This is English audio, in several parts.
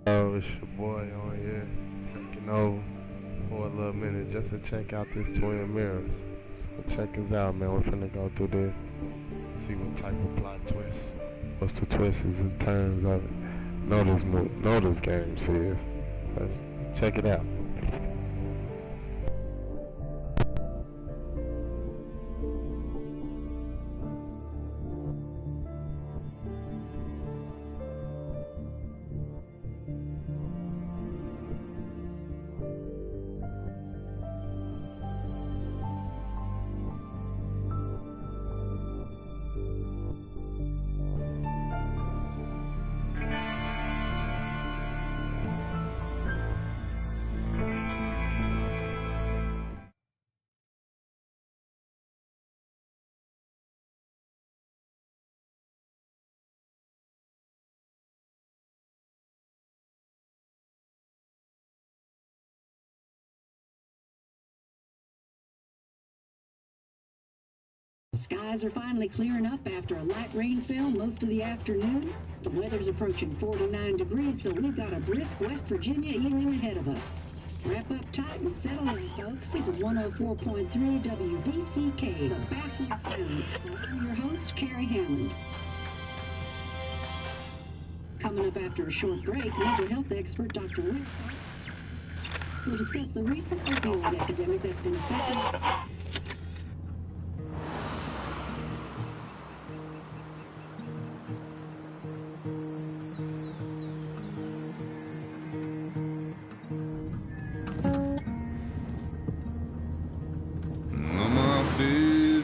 Oh, it's your boy on here, taking over for a little minute just to check out this twin mirrors. So check us out, man. We're finna go through this, see what type of plot twist, what's the twists and turns of it. Know this game serious. Let's check it out. The skies are finally clearing up after a light rain fell most of the afternoon. The weather's approaching 49 degrees, so we've got a brisk West Virginia evening ahead of us. Wrap up tight and settle in, folks. This is 104.3 WVCK, the Basswood Sound. I'm your host, Carrie Hammond. Coming up after a short break, mental health expert Dr. Rick will discuss the recent opioid epidemic that's been affecting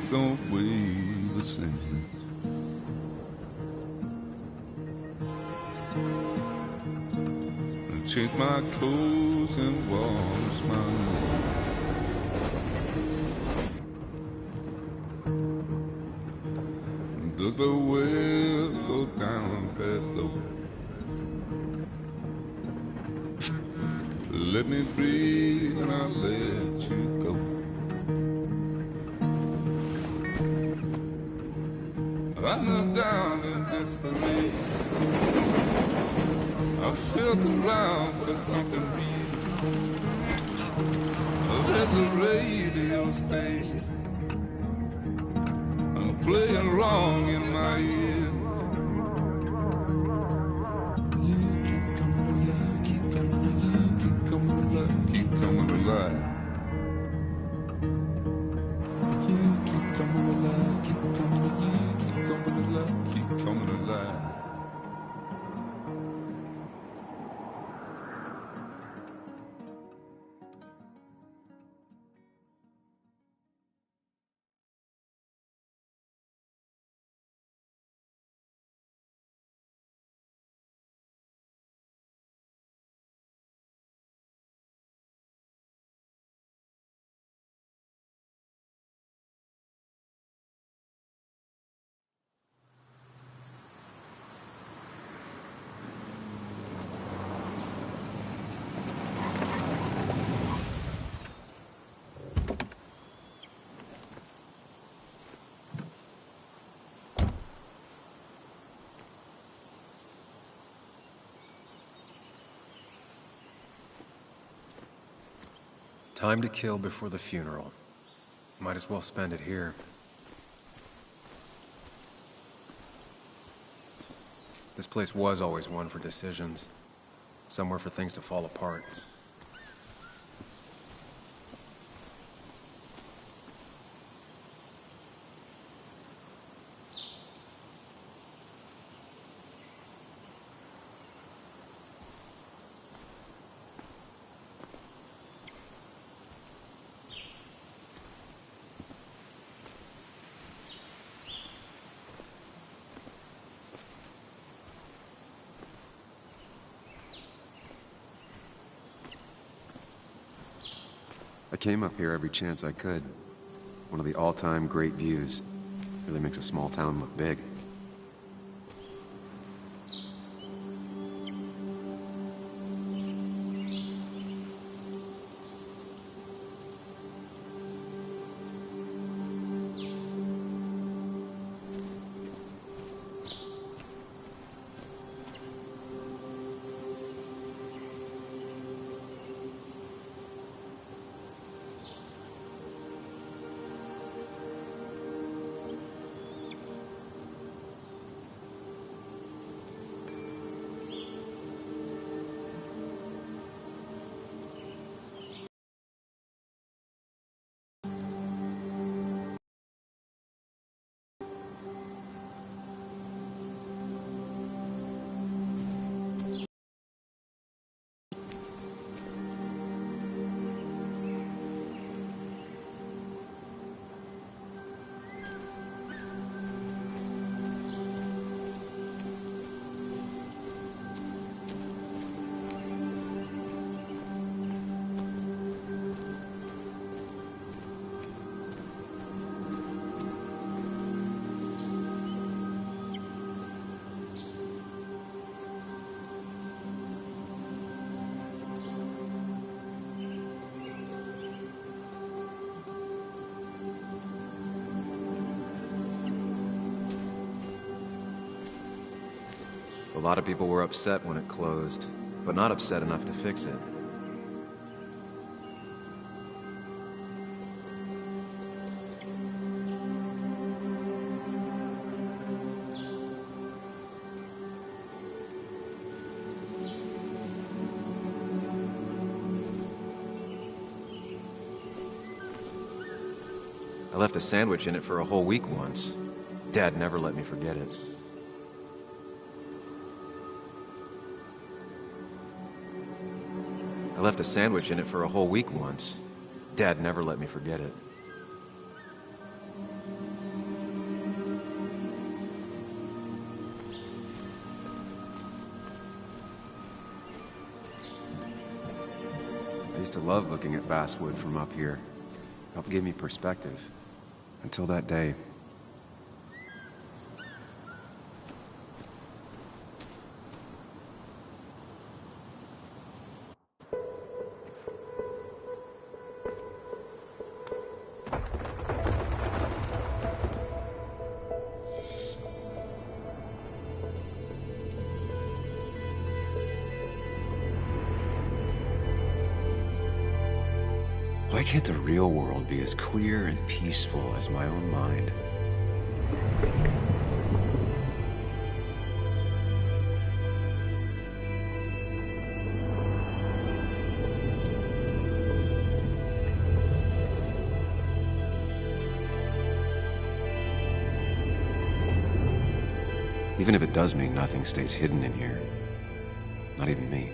don't weigh the same. And change my clothes and wash my nose. Does the well go down that low? Let me breathe and I'll let you go. I knelt down in desperation. I felt around for something real. There's a radio station. I'm playing wrong in my ear. You keep coming alive, keep coming alive, keep coming alive, keep coming alive. You keep coming alive, keep coming alive, keep coming alive, keep coming alive. Time to kill before the funeral. Might as well spend it here. This place was always one for decisions. Somewhere for things to fall apart. I came up here every chance I could. One of the all-time great views. Really makes a small town look big. A lot of people were upset when it closed, but not upset enough to fix it. I left a sandwich in it for a whole week once. Dad never let me forget it. I left a sandwich in it for a whole week once. Dad never let me forget it. I used to love looking at Basswood from up here. Helped give me perspective. Until that day. Why can't the real world be as clear and peaceful as my own mind? Even if it does mean nothing stays hidden in here. Not even me.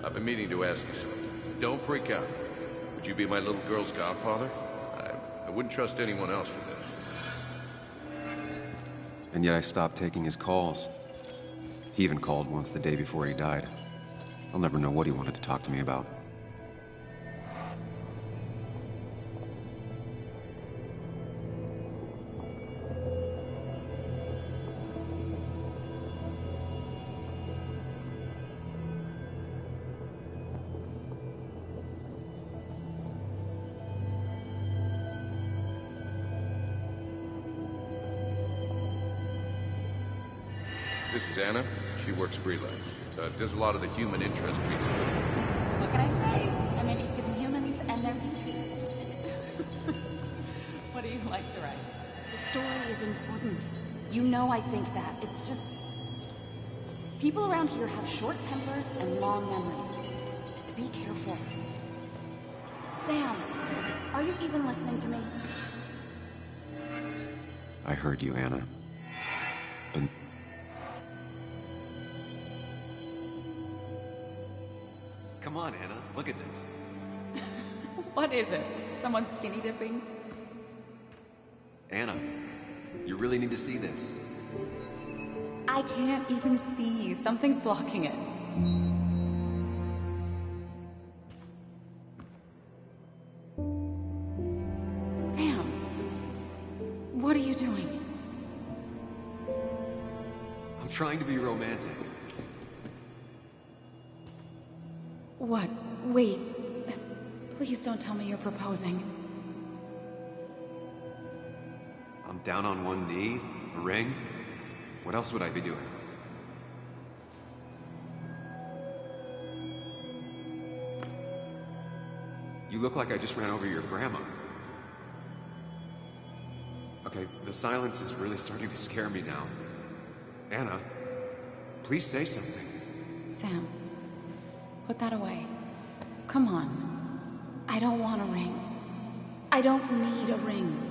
I've been meaning to ask you something. Don't freak out. Would you be my little girl's godfather? I wouldn't trust anyone else with this. And yet I stopped taking his calls. He even called once the day before he died. I'll never know what he wanted to talk to me about. This is Anna. She works freelance. Does a lot of the human interest pieces. What can I say? I'm interested in humans and their pieces. What do you like to write? The story is important. You know I think that. It's just... people around here have short tempers and long memories. Be careful. Sam, are you even listening to me? I heard you, Anna. But... Come on, Anna. Look at this. What is it? Someone skinny dipping? Anna, you really need to see this. I can't even see. Something's blocking it. Sam, what are you doing? I'm trying to be romantic. What? Wait. Please don't tell me you're proposing. I'm down on one knee, a ring. What else would I be doing? You look like I just ran over your grandma. Okay, the silence is really starting to scare me now. Anna, please say something. Sam, put that away. Come on. I don't want a ring. I don't need a ring.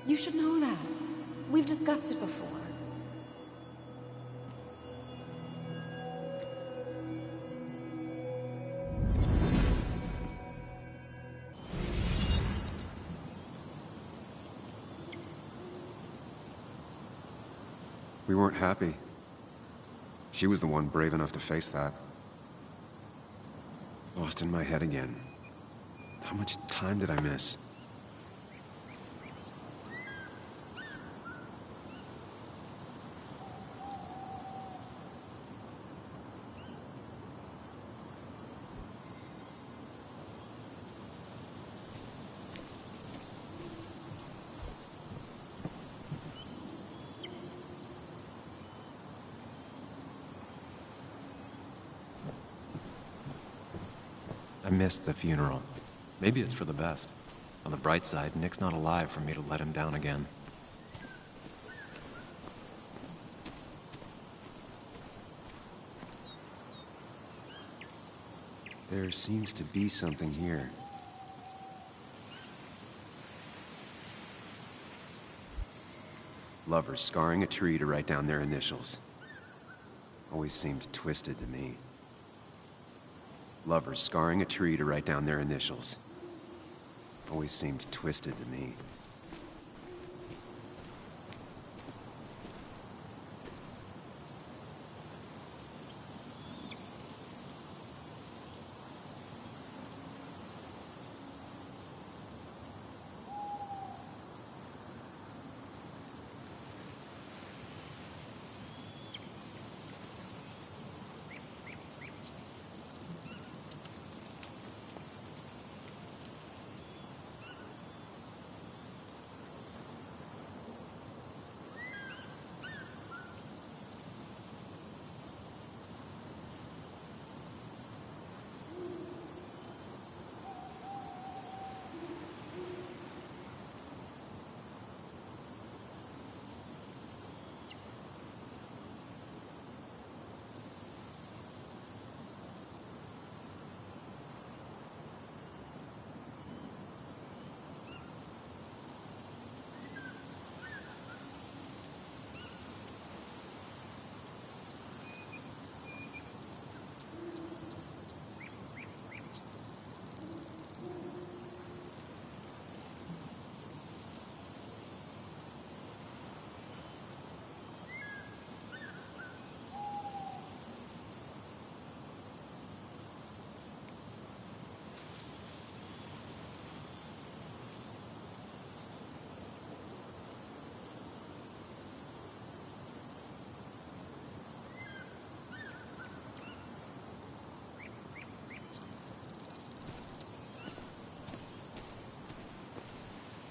You should know that. We've discussed it before. we weren't happy. She was the one brave enough to face that. Lost in my head again. How much time did I miss? I missed the funeral. Maybe it's for the best. On the bright side, Nick's not alive for me to let him down again. There seems to be something here. Lovers scarring a tree to write down their initials. Always seemed twisted to me. Lovers scarring a tree to write down their initials. Always seemed twisted to me.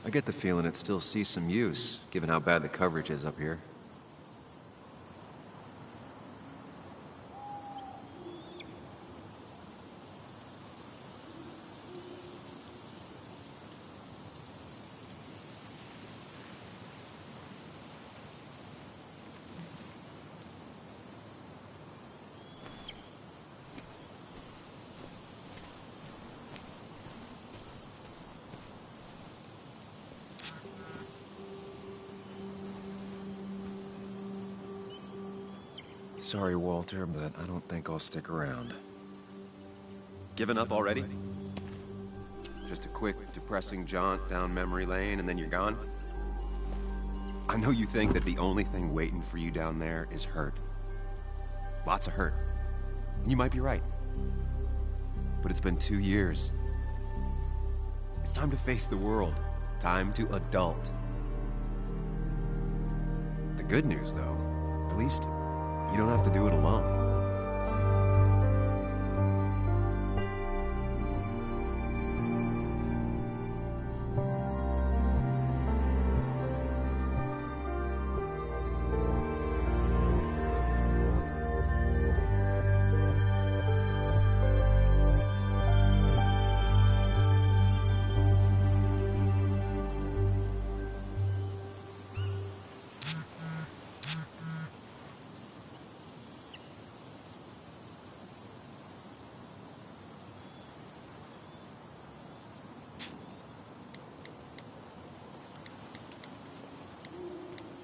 I get the feeling it still sees some use, given how bad the coverage is up here. Sorry, Walter, but I don't think I'll stick around. Given up already? Just a quick, depressing jaunt down memory lane and then you're gone? I know you think that the only thing waiting for you down there is hurt. Lots of hurt. And you might be right. But it's been 2 years. It's time to face the world. Time to adult. The good news, though, at least you don't have to do it alone.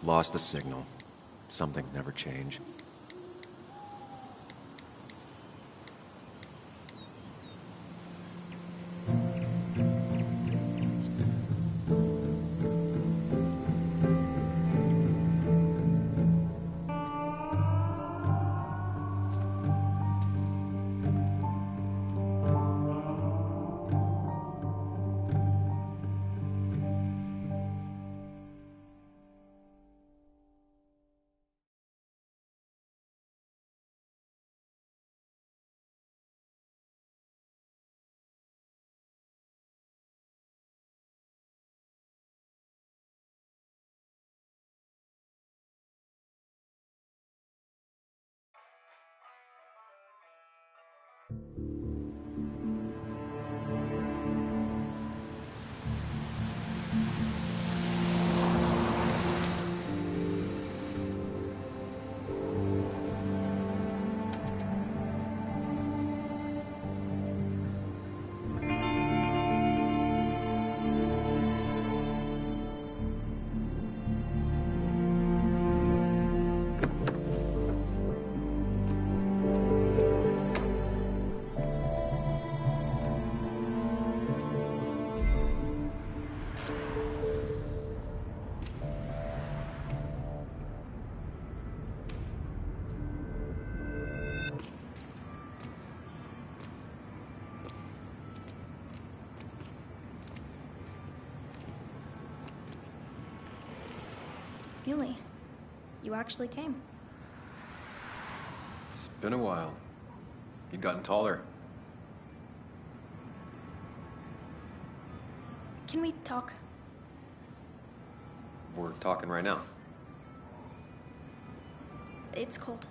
Lost the signal. Some things never change. Muley, you actually came. It's been a while. You've gotten taller. Can we talk? We're talking right now. It's cold.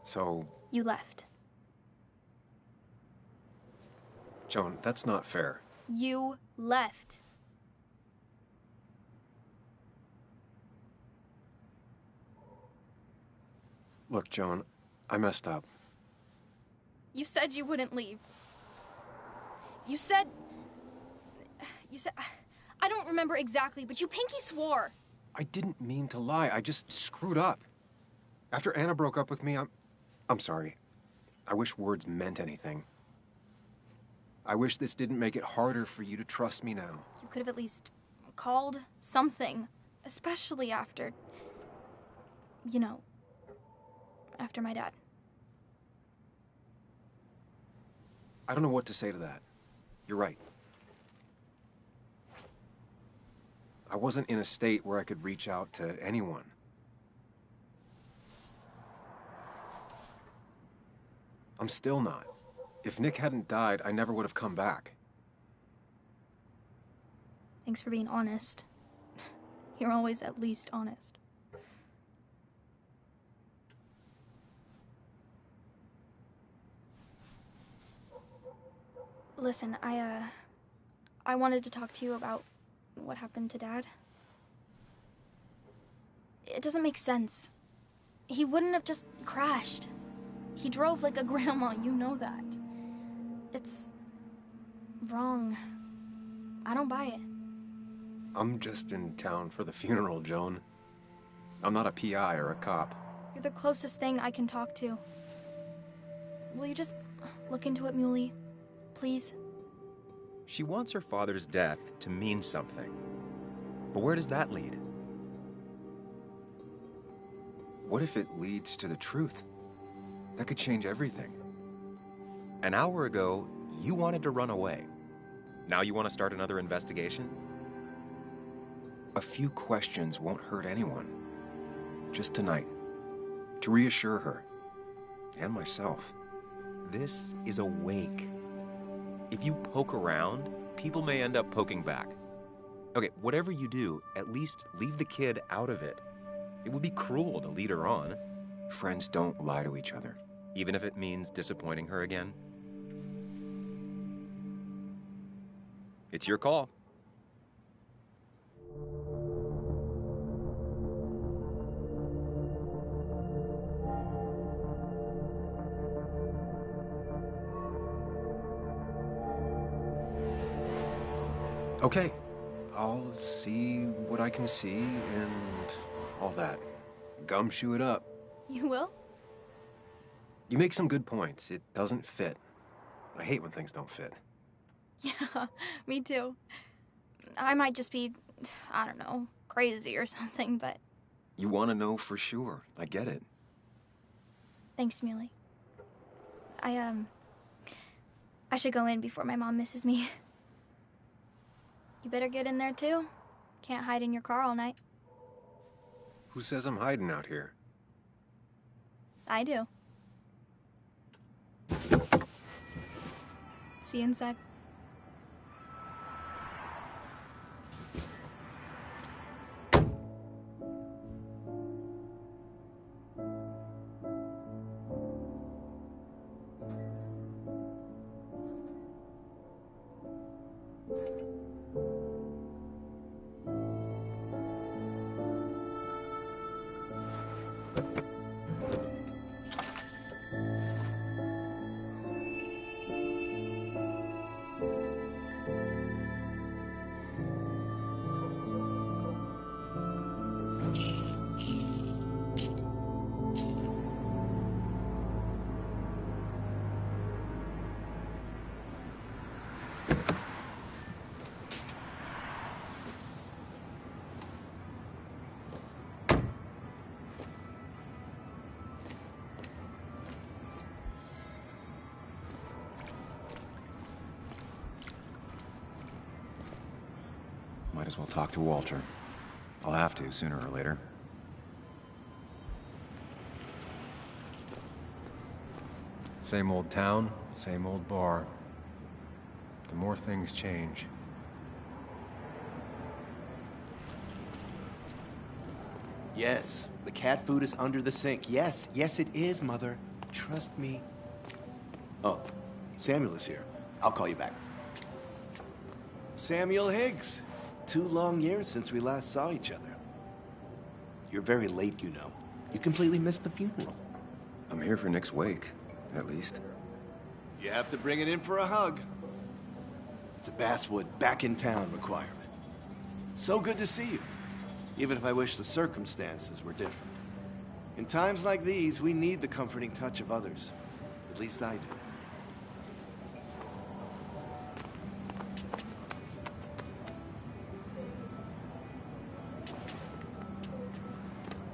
So, You left. Joan, that's not fair. You left. Look, Joan, I messed up. You said you wouldn't leave. You said... I don't remember exactly, but you pinky swore. I didn't mean to lie. I just screwed up. After Anna broke up with me, I'm sorry. I wish words meant anything. I wish this didn't make it harder for you to trust me now. You could have at least called something, especially after... You know, after my dad. I don't know what to say to that. You're right. I wasn't in a state where I could reach out to anyone. I'm still not. If Nick hadn't died, I never would have come back. Thanks for being honest. You're always at least honest. Listen, I wanted to talk to you about what happened to Dad. It doesn't make sense. He wouldn't have just crashed. He drove like a grandma, you know that. It's wrong. I don't buy it. I'm just in town for the funeral, Joan. I'm not a PI or a cop. You're the closest thing I can talk to. Will you just look into it, Muley? Please? She wants her father's death to mean something. But where does that lead? What if it leads to the truth? That could change everything. An hour ago, you wanted to run away. Now you want to start another investigation? A few questions won't hurt anyone. Just tonight. To reassure her. And myself. This is a wake. If you poke around, people may end up poking back. Okay, whatever you do, at least leave the kid out of it. It would be cruel to lead her on. Friends don't lie to each other. Even if it means disappointing her again. It's your call. Okay. I'll see what I can see and all that. Gumshoe it up. You will? You make some good points. It doesn't fit. I hate when things don't fit. Yeah, me too. I might just be, I don't know, crazy or something, but... You want to know for sure. I get it. Thanks, Muley. I should go in before my mom misses me. You better get in there, too. Can't hide in your car all night. Who says I'm hiding out here? I do. See you inside. Might as well talk to Walter. I'll have to, sooner or later. Same old town, same old bar. The more things change. Yes, the cat food is under the sink. Yes, yes it is, Mother. Trust me. Oh, Samuel is here. I'll call you back. Samuel Higgs. 2 long years since we last saw each other. You're very late, you know. You completely missed the funeral. I'm here for Nick's wake, at least. You have to bring it in for a hug. It's a Basswood back in town requirement. So good to see you, even if I wish the circumstances were different. In times like these, we need the comforting touch of others. At least I do.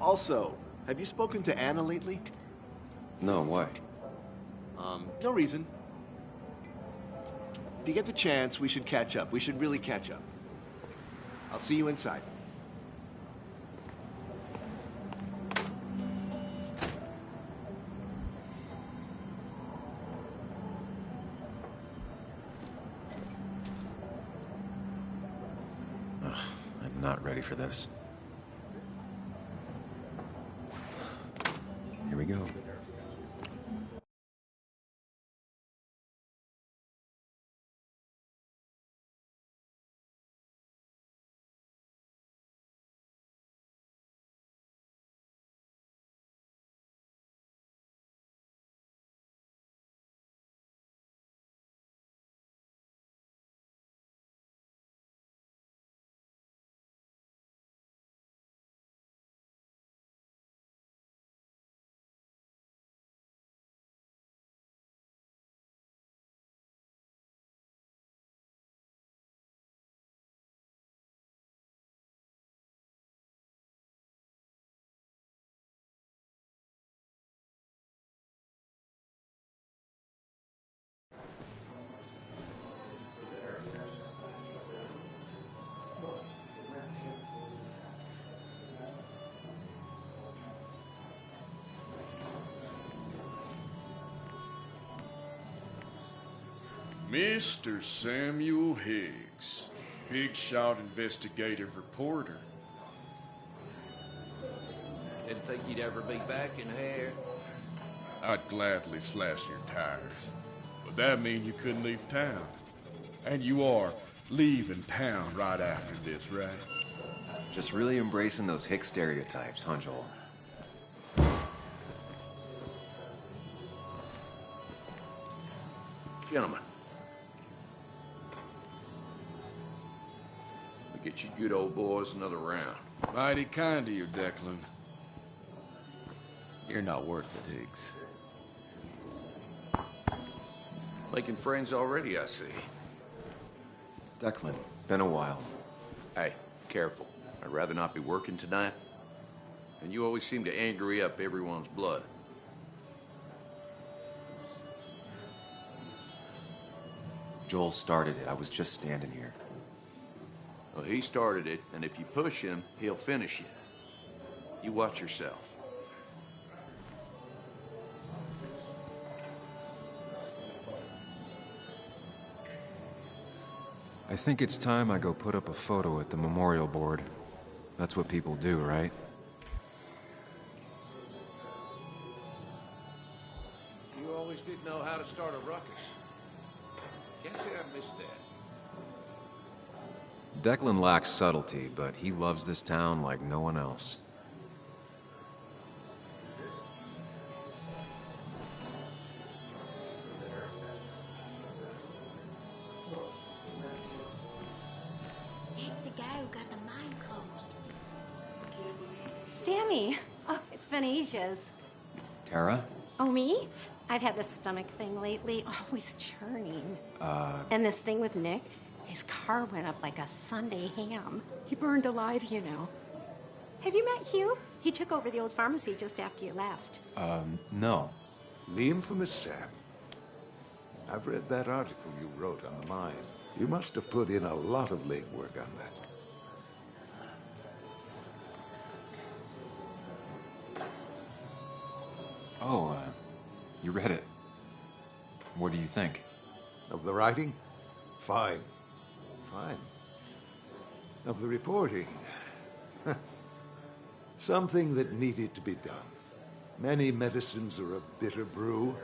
Also, have you spoken to Anna lately? No, why? No reason. If you get the chance, we should catch up. We should really catch up. I'll see you inside. Ugh, I'm not ready for this. Here we go. Mr. Samuel Higgs, Big Shot investigative reporter. Didn't think you'd ever be back in here. I'd gladly slash your tires, but that mean you couldn't leave town. And you are leaving town right after this, right? Just really embracing those hick stereotypes, huh, Joel? Gentlemen. We get you good old boys another round. Mighty kind of you, Declan. You're not worth it, Higgs. Making friends already, I see. Declan, been a while. Hey, careful. I'd rather not be working tonight. And you always seem to angry up everyone's blood. Joel started it. I was just standing here. Well, he started it, and if you push him, he'll finish you. You watch yourself. I think it's time I go put up a photo at the memorial board. That's what people do, right? You always did know how to start a ruckus. Can't say I missed that. Declan lacks subtlety, but he loves this town like no one else. It's the guy who got the mine closed. Sammy! Oh, it's been ages. Tara? Oh, me? I've had this stomach thing lately, always churning. And this thing with Nick, his car went up like a Sunday ham. He burned alive, you know. Have you met Hugh? He took over the old pharmacy just after you left. No. The infamous Sam. I've read that article you wrote on the mine. You must have put in a lot of legwork on that. Oh, you read it. What do you think? Of the writing? Fine. Fine. Of the reporting? Something that needed to be done. Many medicines are a bitter brew,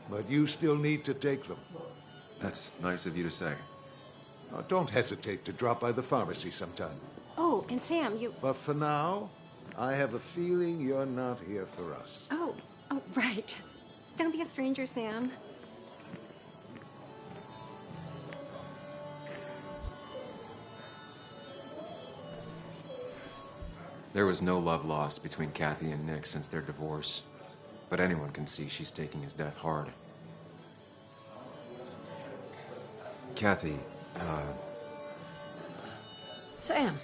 but you still need to take them. That's nice of you to say. Oh, don't hesitate to drop by the pharmacy sometime. Oh, and Sam, you... But for now, I have a feeling you're not here for us. Oh, right. Don't be a stranger, Sam. There was no love lost between Kathy and Nick since their divorce, but anyone can see she's taking his death hard. Kathy, Sam,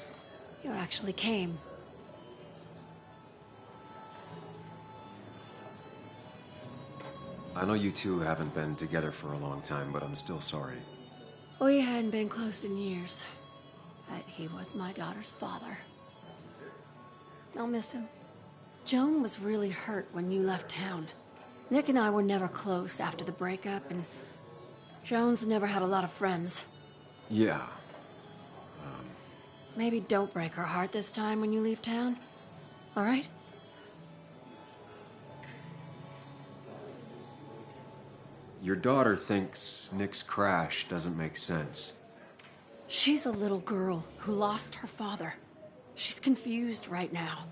you actually came. I know you two haven't been together for a long time, but I'm still sorry. We hadn't been close in years, but he was my daughter's father. I'll miss him. Joan was really hurt when you left town. Nick and I were never close after the breakup, and Joan's never had a lot of friends. Yeah. Maybe don't break her heart this time when you leave town, all right? Your daughter thinks Nick's crash doesn't make sense. She's a little girl who lost her father. She's confused right now.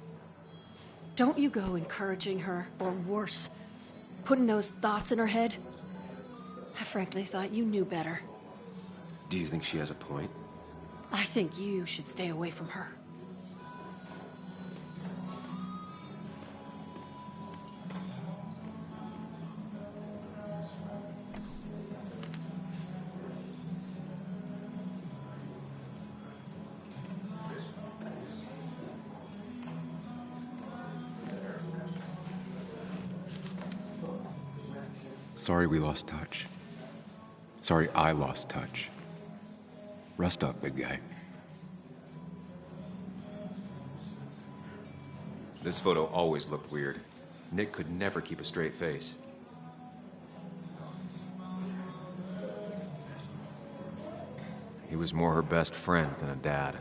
Don't you go encouraging her, or worse, putting those thoughts in her head. I frankly thought you knew better. Do you think she has a point? I think you should stay away from her. Sorry we lost touch. Sorry I lost touch. Rest up, big guy. This photo always looked weird. Nick could never keep a straight face. He was more her best friend than a dad.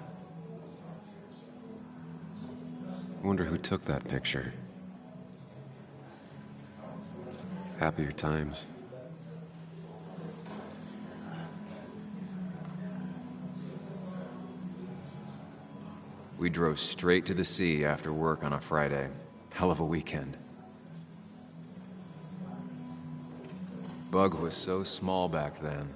Wonder who took that picture. Happier times. We drove straight to the sea after work on a Friday. Hell of a weekend. Bug was so small back then.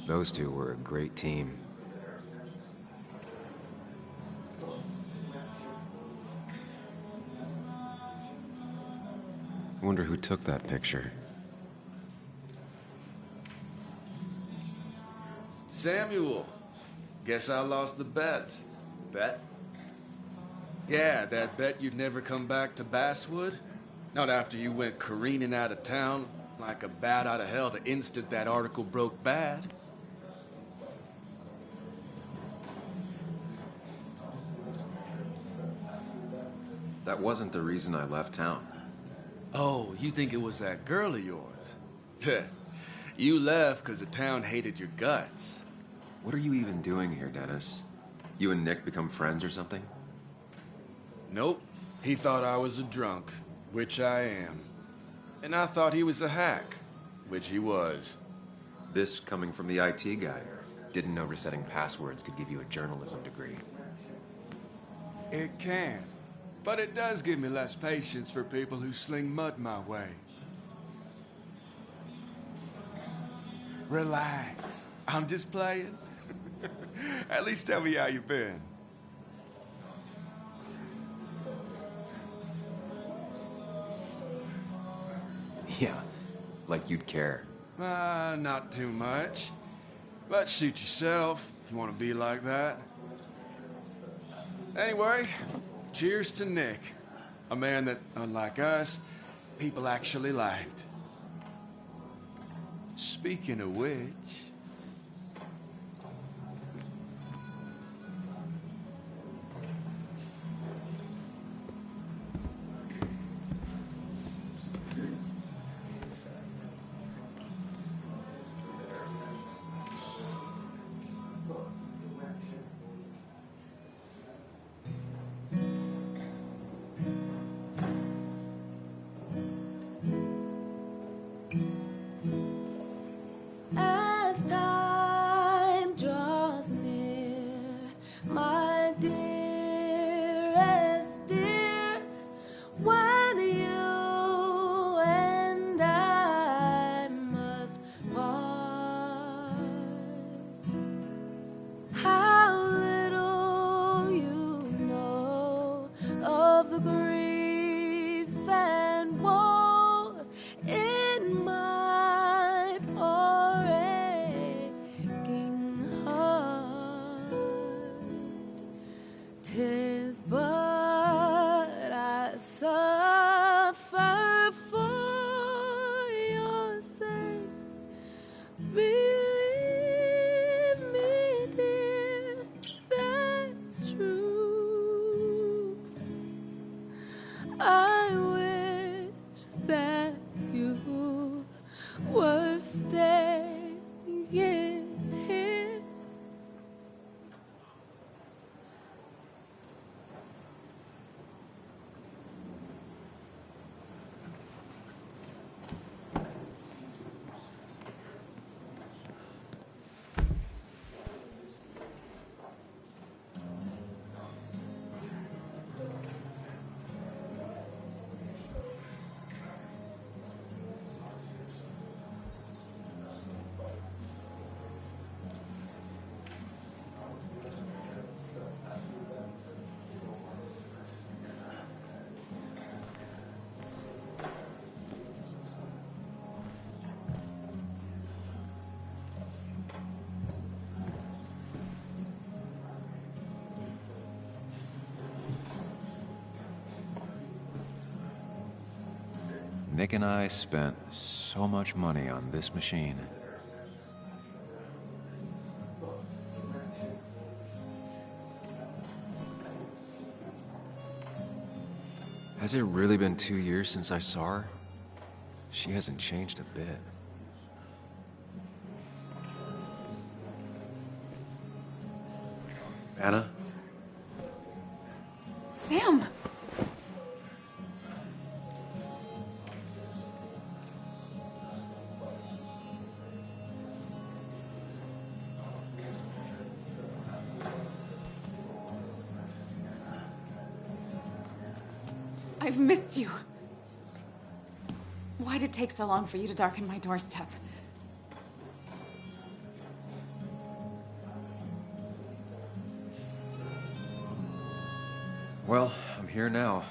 Those two were a great team. Wonder who took that picture. Samuel, guess I lost the bet. Bet? Yeah, that bet you'd never come back to Basswood. Not after you went careening out of town like a bat out of hell the instant that article broke bad. That wasn't the reason I left town. Oh, you think it was that girl of yours? You left because the town hated your guts. What are you even doing here, Dennis? You and Nick become friends or something? Nope. He thought I was a drunk, which I am. And I thought he was a hack, which he was. This coming from the IT guy. Didn't know resetting passwords could give you a journalism degree. It can. But it does give me less patience for people who sling mud my way. Relax. I'm just playing. At least tell me how you've been. Yeah, like you'd care. Not too much. But suit yourself if you want to be like that. Anyway, cheers to Nick. A man that, unlike us, people actually liked. Speaking of which... As time draws near, my dearest dear, when you and I must part, how little you know of the grief and woe in my poor aching heart. 'Tis but I suffer for your sake. Believe me, dear, that's truth. I wish that you were staying here. Nick and I spent so much money on this machine. Has it really been 2 years since I saw her? She hasn't changed a bit. Anna? Sam! I've missed you. Why'd it take so long for you to darken my doorstep? Well, I'm here now.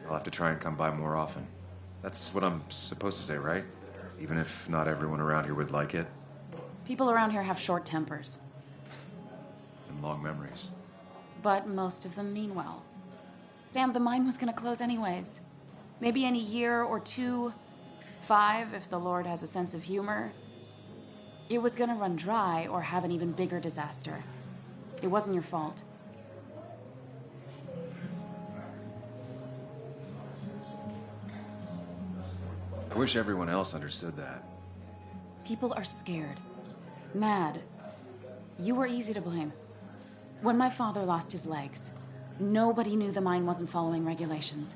I'll have to try and come by more often. That's what I'm supposed to say, right? Even if not everyone around here would like it. People around here have short tempers, And long memories. but most of them mean well. Sam, the mine was gonna close anyways. Maybe in a year or 2, 5, if the Lord has a sense of humor. It was gonna run dry or have an even bigger disaster. It wasn't your fault. I wish everyone else understood that. People are scared. Mad. You were easy to blame. When my father lost his legs, nobody knew the mine wasn't following regulations.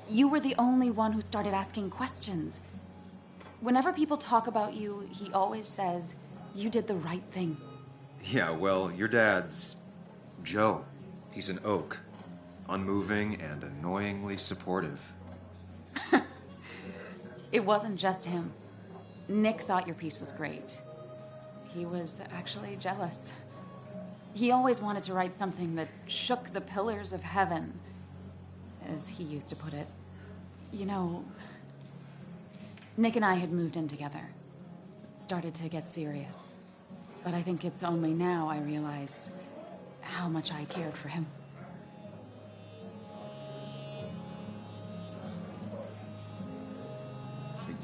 You were the only one who started asking questions. Whenever people talk about you, he always says, you did the right thing. Yeah, well, your dad's Joe. He's an oak. Unmoving and annoyingly supportive. It wasn't just him. Nick thought your piece was great. He was actually jealous. He always wanted to write something that shook the pillars of heaven, as he used to put it. You know, Nick and I had moved in together. It started to get serious. But I think it's only now I realize how much I cared for him.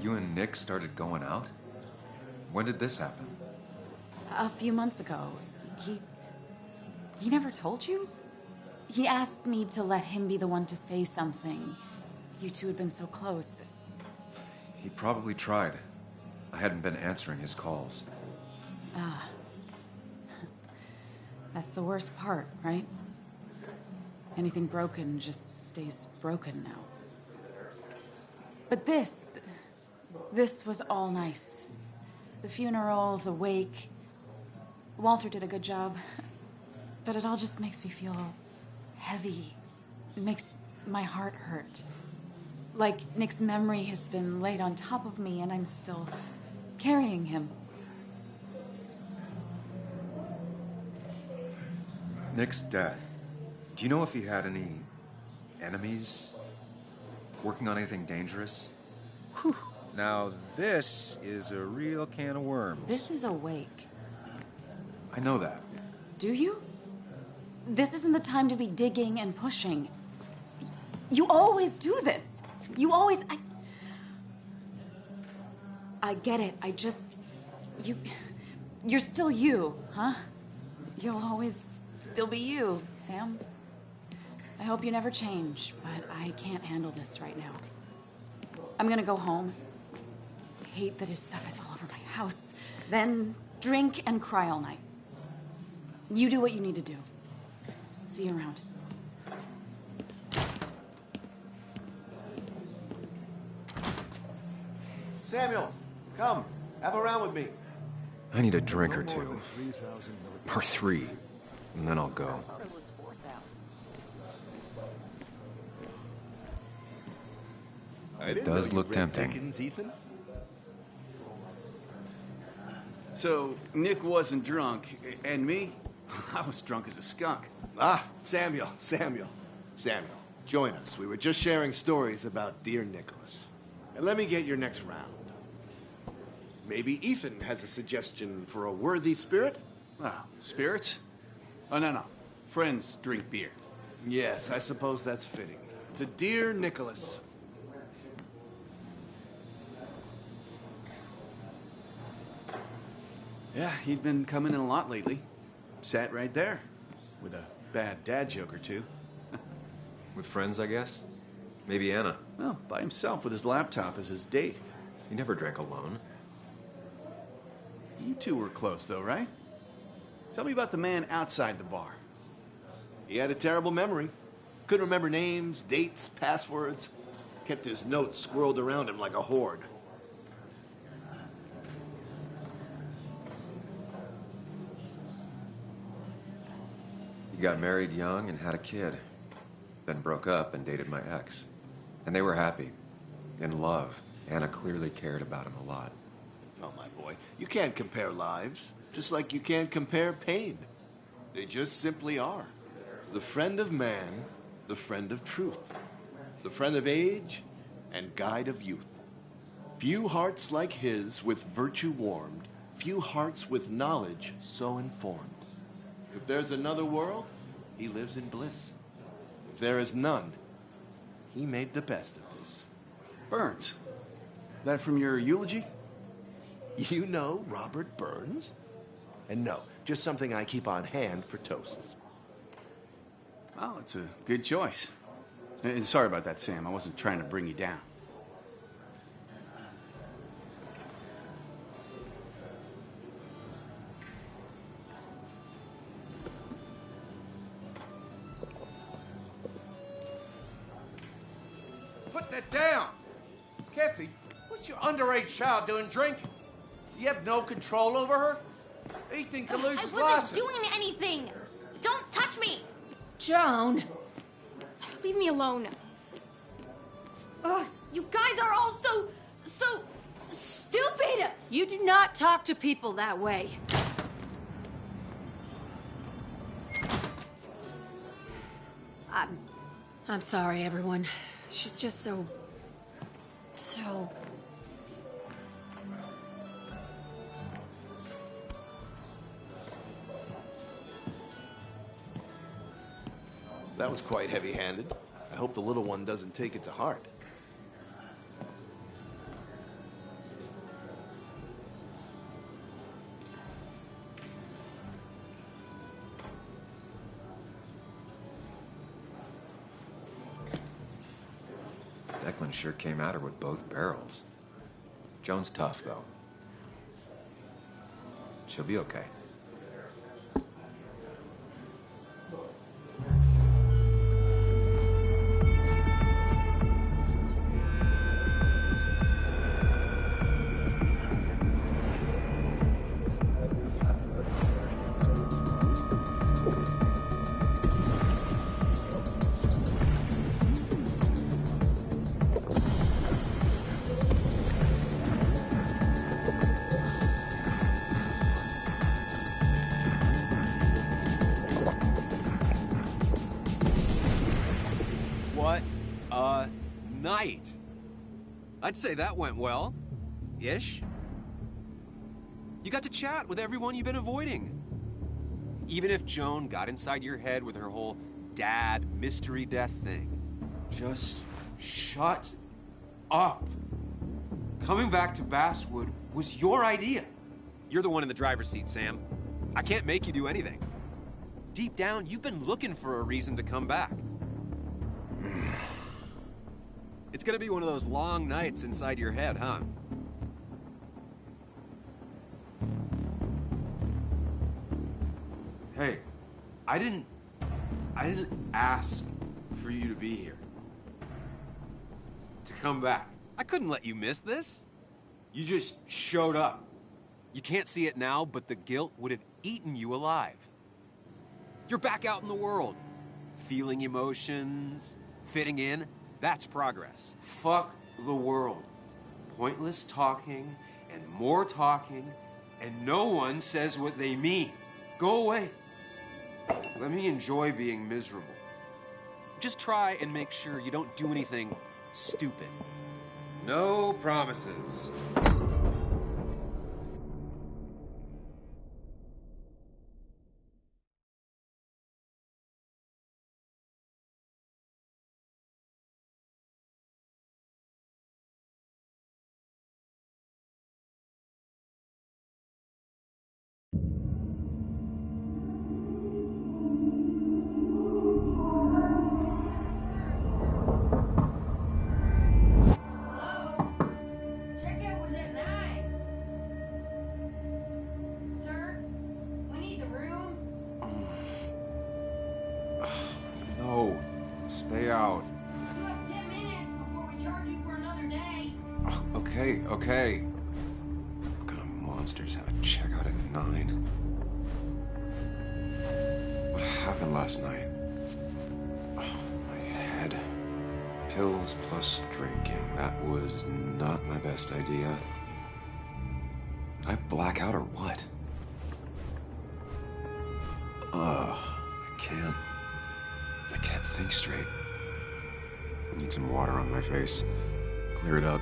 You and Nick started going out? When did this happen? A few months ago. He never told you? He asked me to let him be the one to say something. You two had been so close. He probably tried. I hadn't been answering his calls. Ah. That's the worst part, right? Anything broken just stays broken now. But this was all nice. The funeral, the wake. Walter did a good job. But it all just makes me feel heavy. It makes my heart hurt. Like Nick's memory has been laid on top of me and I'm still carrying him. Nick's death. Do you know if he had any enemies? Working on anything dangerous? Whew. Now, this is a real can of worms. This is a wake. I know that. Do you? This isn't the time to be digging and pushing. You always do this. You always... I get it. I just... You're still you, huh? You'll always still be you, Sam. I hope you never change, but I can't handle this right now. I'm gonna go home. I hate that his stuff is all over my house. Then drink and cry all night. You do what you need to do. See you around. Samuel, come. Have a round with me. I need a drink or two. Or 3. And then I'll go. It does look tempting. Dickens, Ethan? So, Nick wasn't drunk, and me? I was drunk as a skunk. Ah, Samuel. Join us. We were just sharing stories about dear Nicholas. And let me get your next round. Maybe Ethan has a suggestion for a worthy spirit? Oh, spirits? Oh, no. Friends drink beer. Yes, I suppose that's fitting. To dear Nicholas. Yeah, he'd been coming in a lot lately. Sat right there. With a bad dad joke or two. With friends, I guess? Maybe Anna. Well, by himself with his laptop as his date. He never drank alone. You two were close, though, right? Tell me about the man outside the bar. He had a terrible memory. Couldn't remember names, dates, passwords. Kept his notes squirreled around him like a hoard. He got married young and had a kid. Then broke up and dated my ex. And they were happy. In love. Anna clearly cared about him a lot. Oh, my boy. You can't compare lives. Just like you can't compare pain. They just simply are. The friend of man, the friend of truth. The friend of age, and guide of youth. Few hearts like his with virtue warmed. Few hearts with knowledge so informed. If there's another world, he lives in bliss. If there is none, he made the best of this. Burns. That from your eulogy? You know Robert Burns? And no, just something I keep on hand for toasts. Well, it's a good choice. And sorry about that, Sam. I wasn't trying to bring you down. put that down. Kathy, what's your underage child doing drinking? You have no control over her? Ethan could lose his I wasn't license. doing anything. Don't touch me. Joan! Leave me alone. Ugh, you guys are all so stupid. You do not talk to people that way. I'm sorry, everyone. She's just so... That was quite heavy-handed. I hope the little one doesn't take it to heart. Declan sure came at her with both barrels. Joan's tough, though. She'll be okay. What a night! I'd say that went well. Ish. You got to chat with everyone you've been avoiding. Even if Joan got inside your head with her whole dad mystery death thing. Just shut up. Coming back to Basswood was your idea. You're the one in the driver's seat, Sam. I can't make you do anything. Deep down, you've been looking for a reason to come back. It's gonna be one of those long nights inside your head, huh? Hey, I didn't ask for you to be here. To come back. I couldn't let you miss this. You just showed up. You can't see it now, but the guilt would have eaten you alive. You're back out in the world. Feeling emotions, fitting in. That's progress. Fuck the world. Pointless talking and more talking, and no one says what they mean. Go away. Let me enjoy being miserable. Just try and make sure you don't do anything stupid. No promises. Checkout was at 9. Sir, we need the room. No, stay out. You have 10 minutes before we charge you for another day. Okay. What kind of monsters have a checkout at 9? What happened last night? Oh, my head. Pills plus drinking. That was not my best idea. Did I black out or what? I can't think straight. I need some water on my face. Clear it up.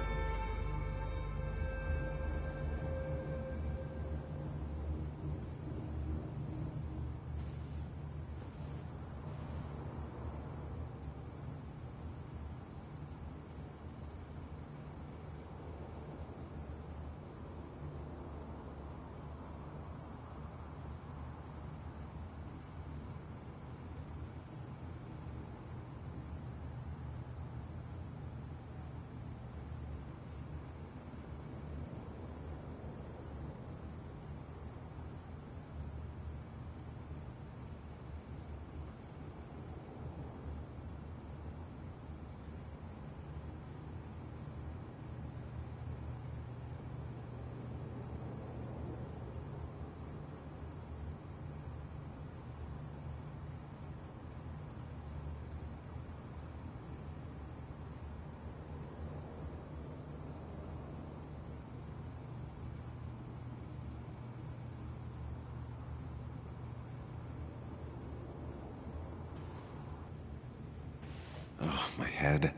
head.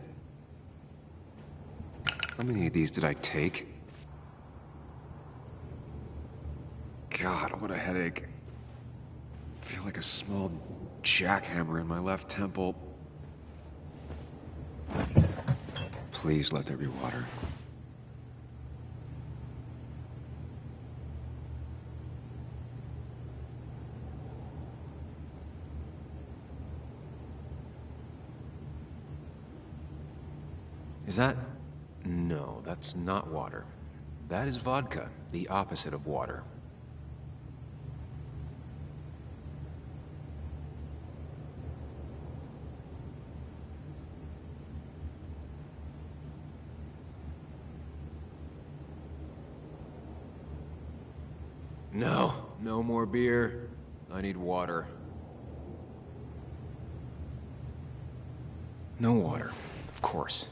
How many of these did I take? God, what a headache. I feel like a small jackhammer in my left temple. Please let there be water. Is that... No, that's not water. That is vodka, the opposite of water. No, no more beer. I need water. No water, of course.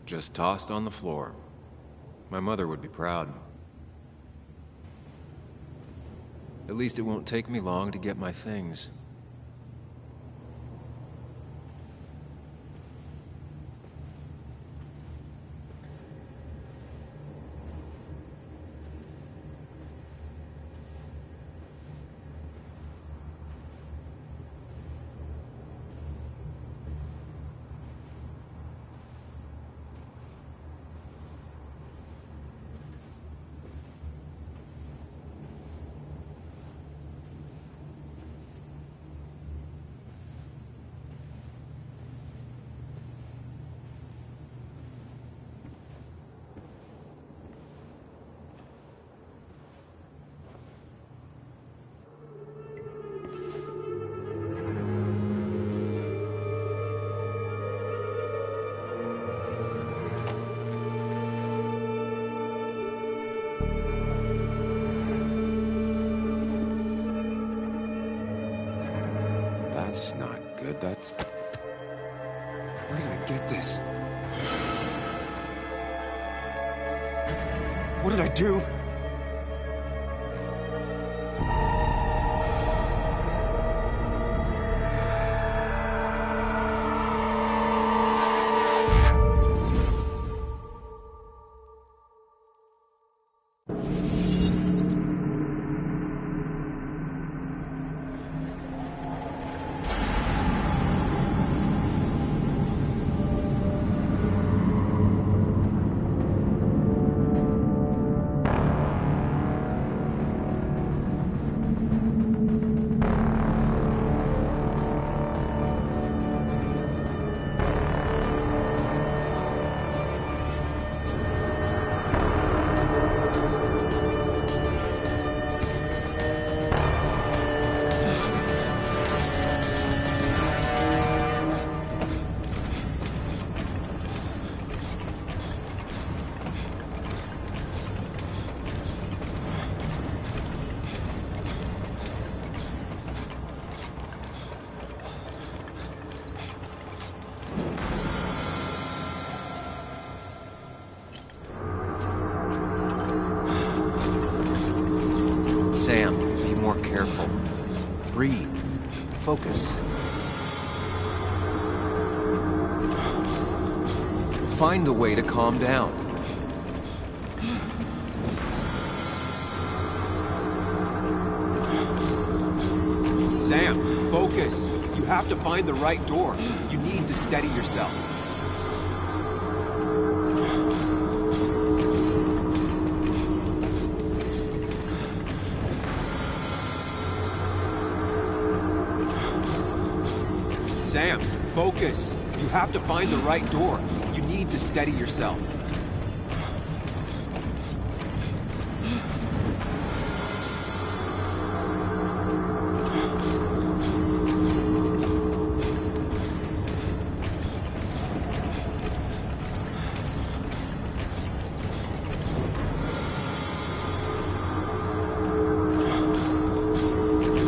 Just tossed on the floor. My mother would be proud. At least it won't take me long to get my things. That's not good. That's... Where did I get this? What did I do? Sam, be more careful. Breathe. Focus. Find the way to calm down. Sam, focus. You have to find the right door. You need to steady yourself. Sam, focus. You have to find the right door. You need to steady yourself.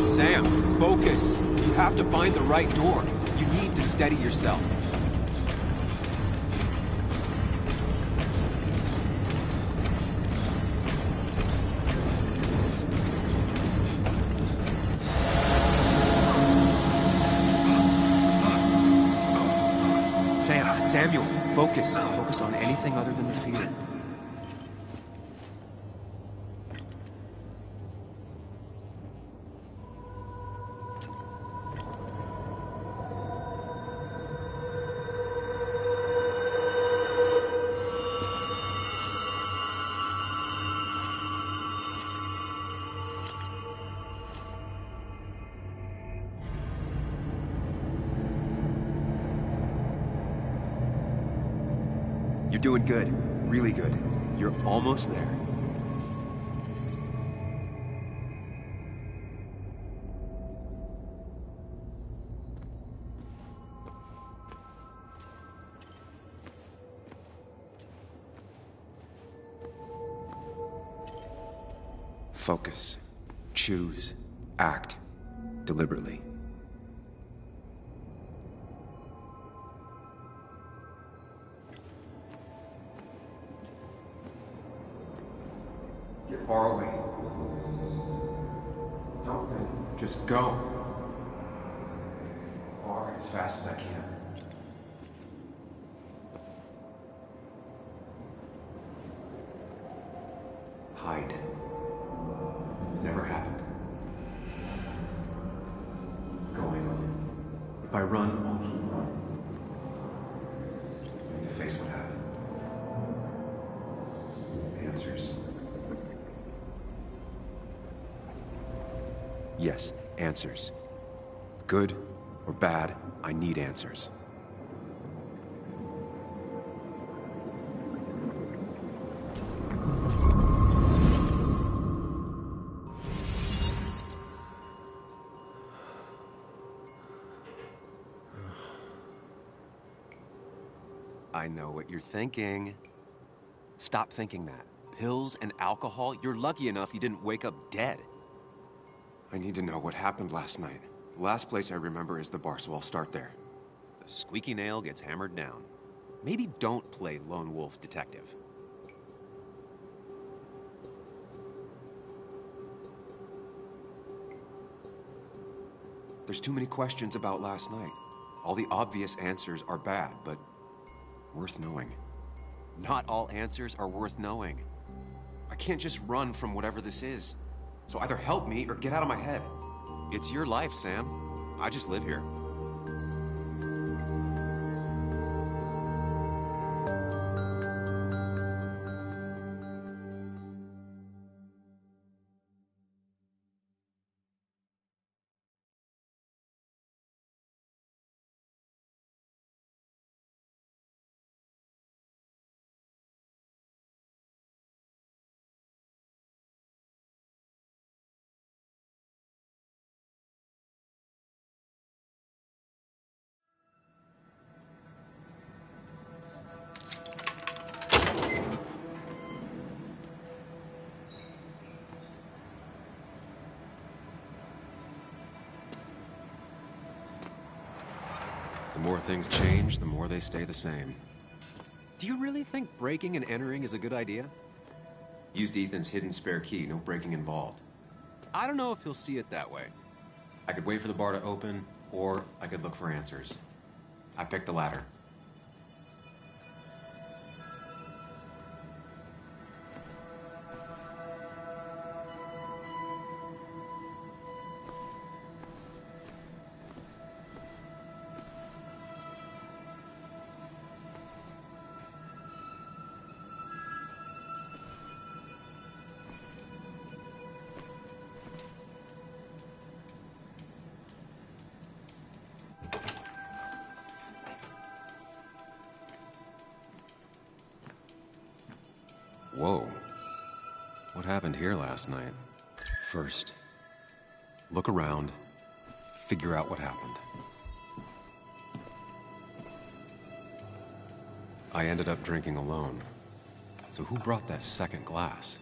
Sam, focus. You have to find the right door. You need to steady yourself. Samuel, focus. Focus on anything other than the fear. You're doing good. Really good. You're almost there. Focus. Choose. Act. Deliberately. Get far away. Don't think. Just go. As far, as fast as I can. Hide. It's never happened. Going. If I run, I'll keep running. I need to face what happened. Answers. Yes, answers. Good or bad, I need answers. I know what you're thinking. Stop thinking that. Pills and alcohol, you're lucky enough you didn't wake up dead. I need to know what happened last night. The last place I remember is the bar, so I'll start there. The squeaky nail gets hammered down. Maybe don't play lone wolf detective. There's too many questions about last night. All the obvious answers are bad, but worth knowing. Not all answers are worth knowing. I can't just run from whatever this is. So either help me or get out of my head. It's your life, Sam. I just live here. The more things change, the more they stay the same. Do you really think breaking and entering is a good idea? Used Ethan's hidden spare key, no breaking involved. I don't know if he'll see it that way. I could wait for the bar to open, or I could look for answers. I picked the latter. Whoa. What happened here last night? First, look around, figure out what happened. I ended up drinking alone. So who brought that second glass?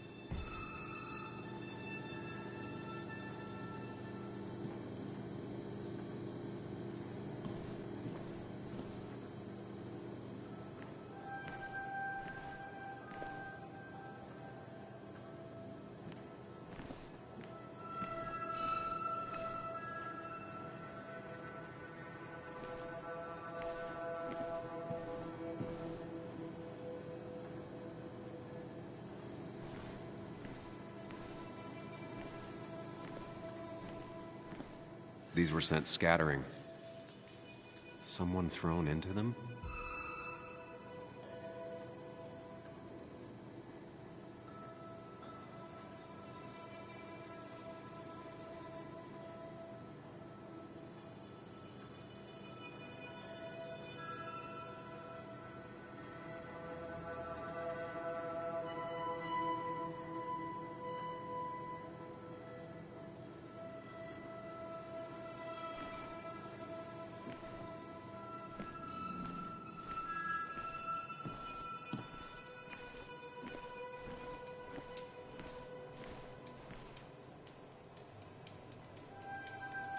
these were sent scattering. Someone thrown into them?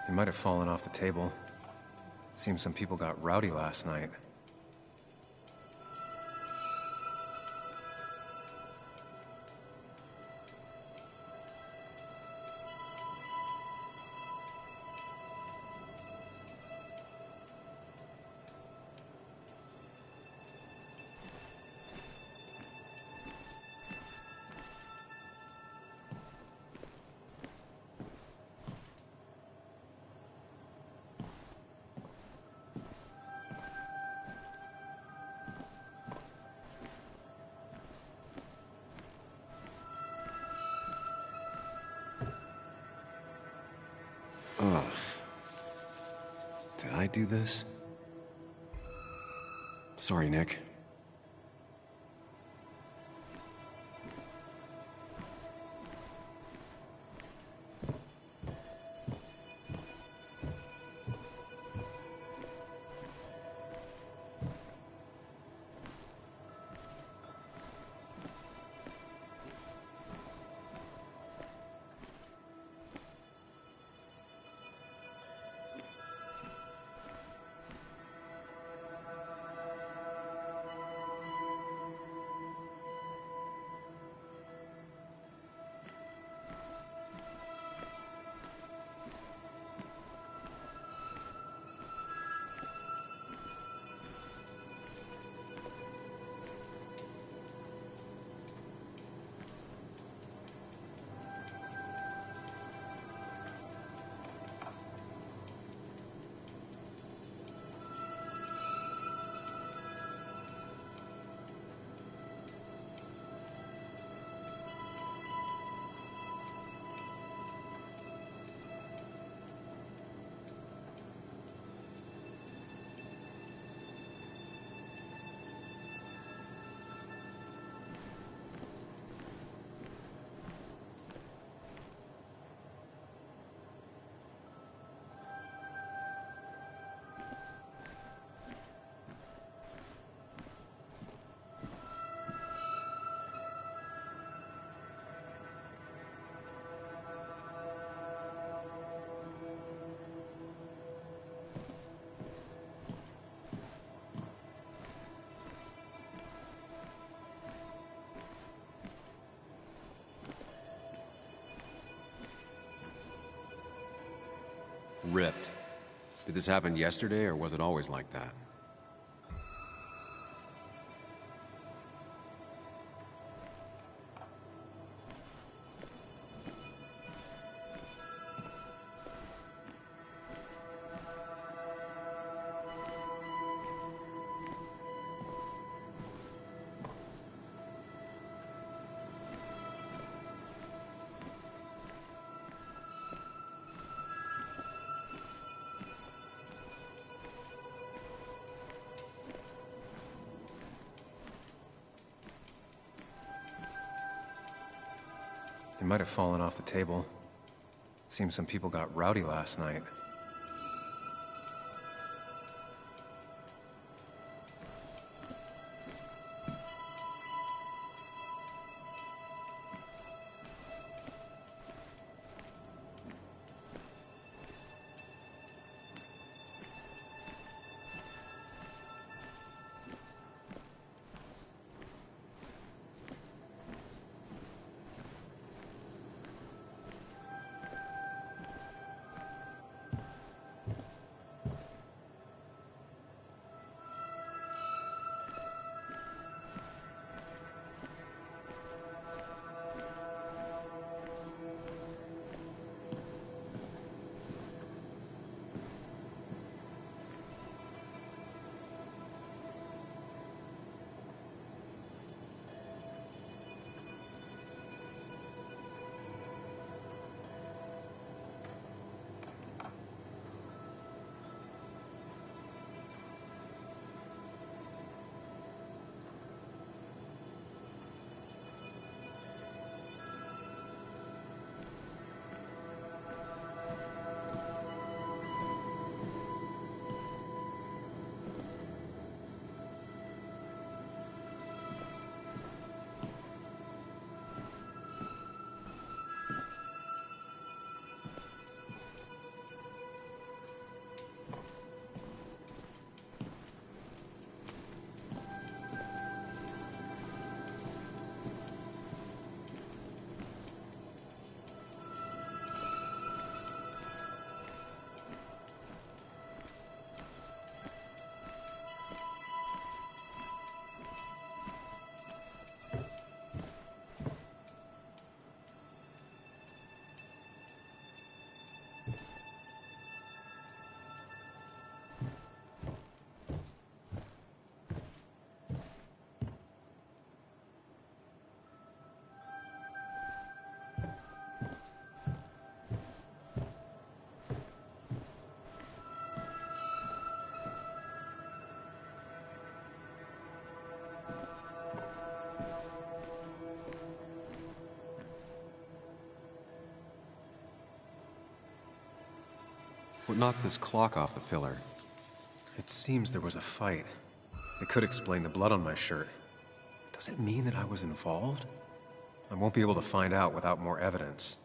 They might have fallen off the table. Seems some people got rowdy last night. Ugh. Did I do this? Sorry, Nick. Ripped. Did this happen yesterday, or was it always like that? They might have fallen off the table. Seems some people got rowdy last night. What knocked this clock off the pillar? It seems there was a fight. It could explain the blood on my shirt. Does it mean that I was involved? I won't be able to find out without more evidence.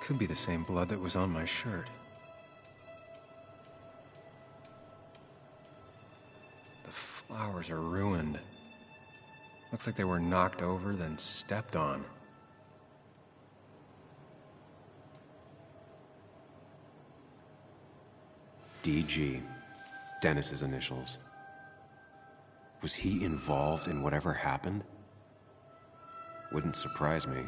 Could be the same blood that was on my shirt. The flowers are ruined. Looks like they were knocked over, then stepped on. DG. Dennis's initials. Was he involved in whatever happened? Wouldn't surprise me.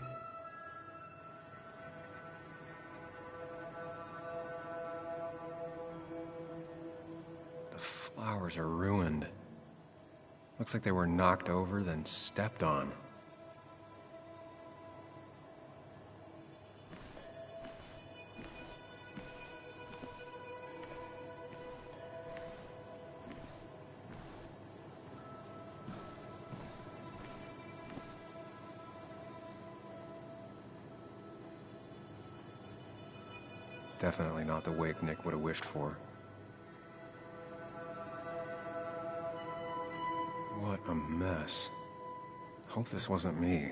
Flowers are ruined. Looks like they were knocked over, then stepped on. Definitely not the wake Nick would have wished for. What a mess. Hope this wasn't me.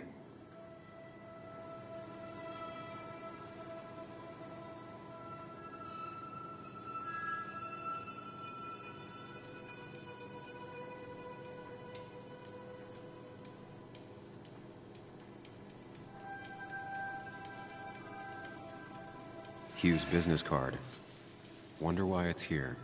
Hugh's business card. Wonder why it's here.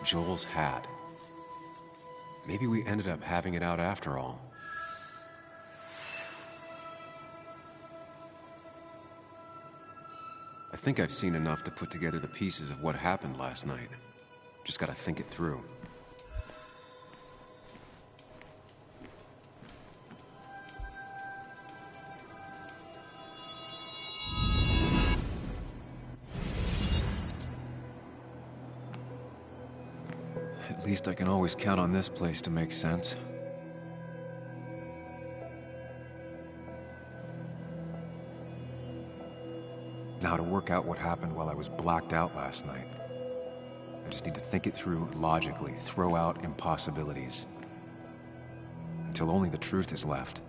Joel's hat. Maybe we ended up having it out after all. I think I've seen enough to put together the pieces of what happened last night. Just gotta think it through. At least I can always count on this place to make sense. Now to work out what happened while I was blacked out last night. I just need to think it through logically, throw out impossibilities. Until only the truth is left.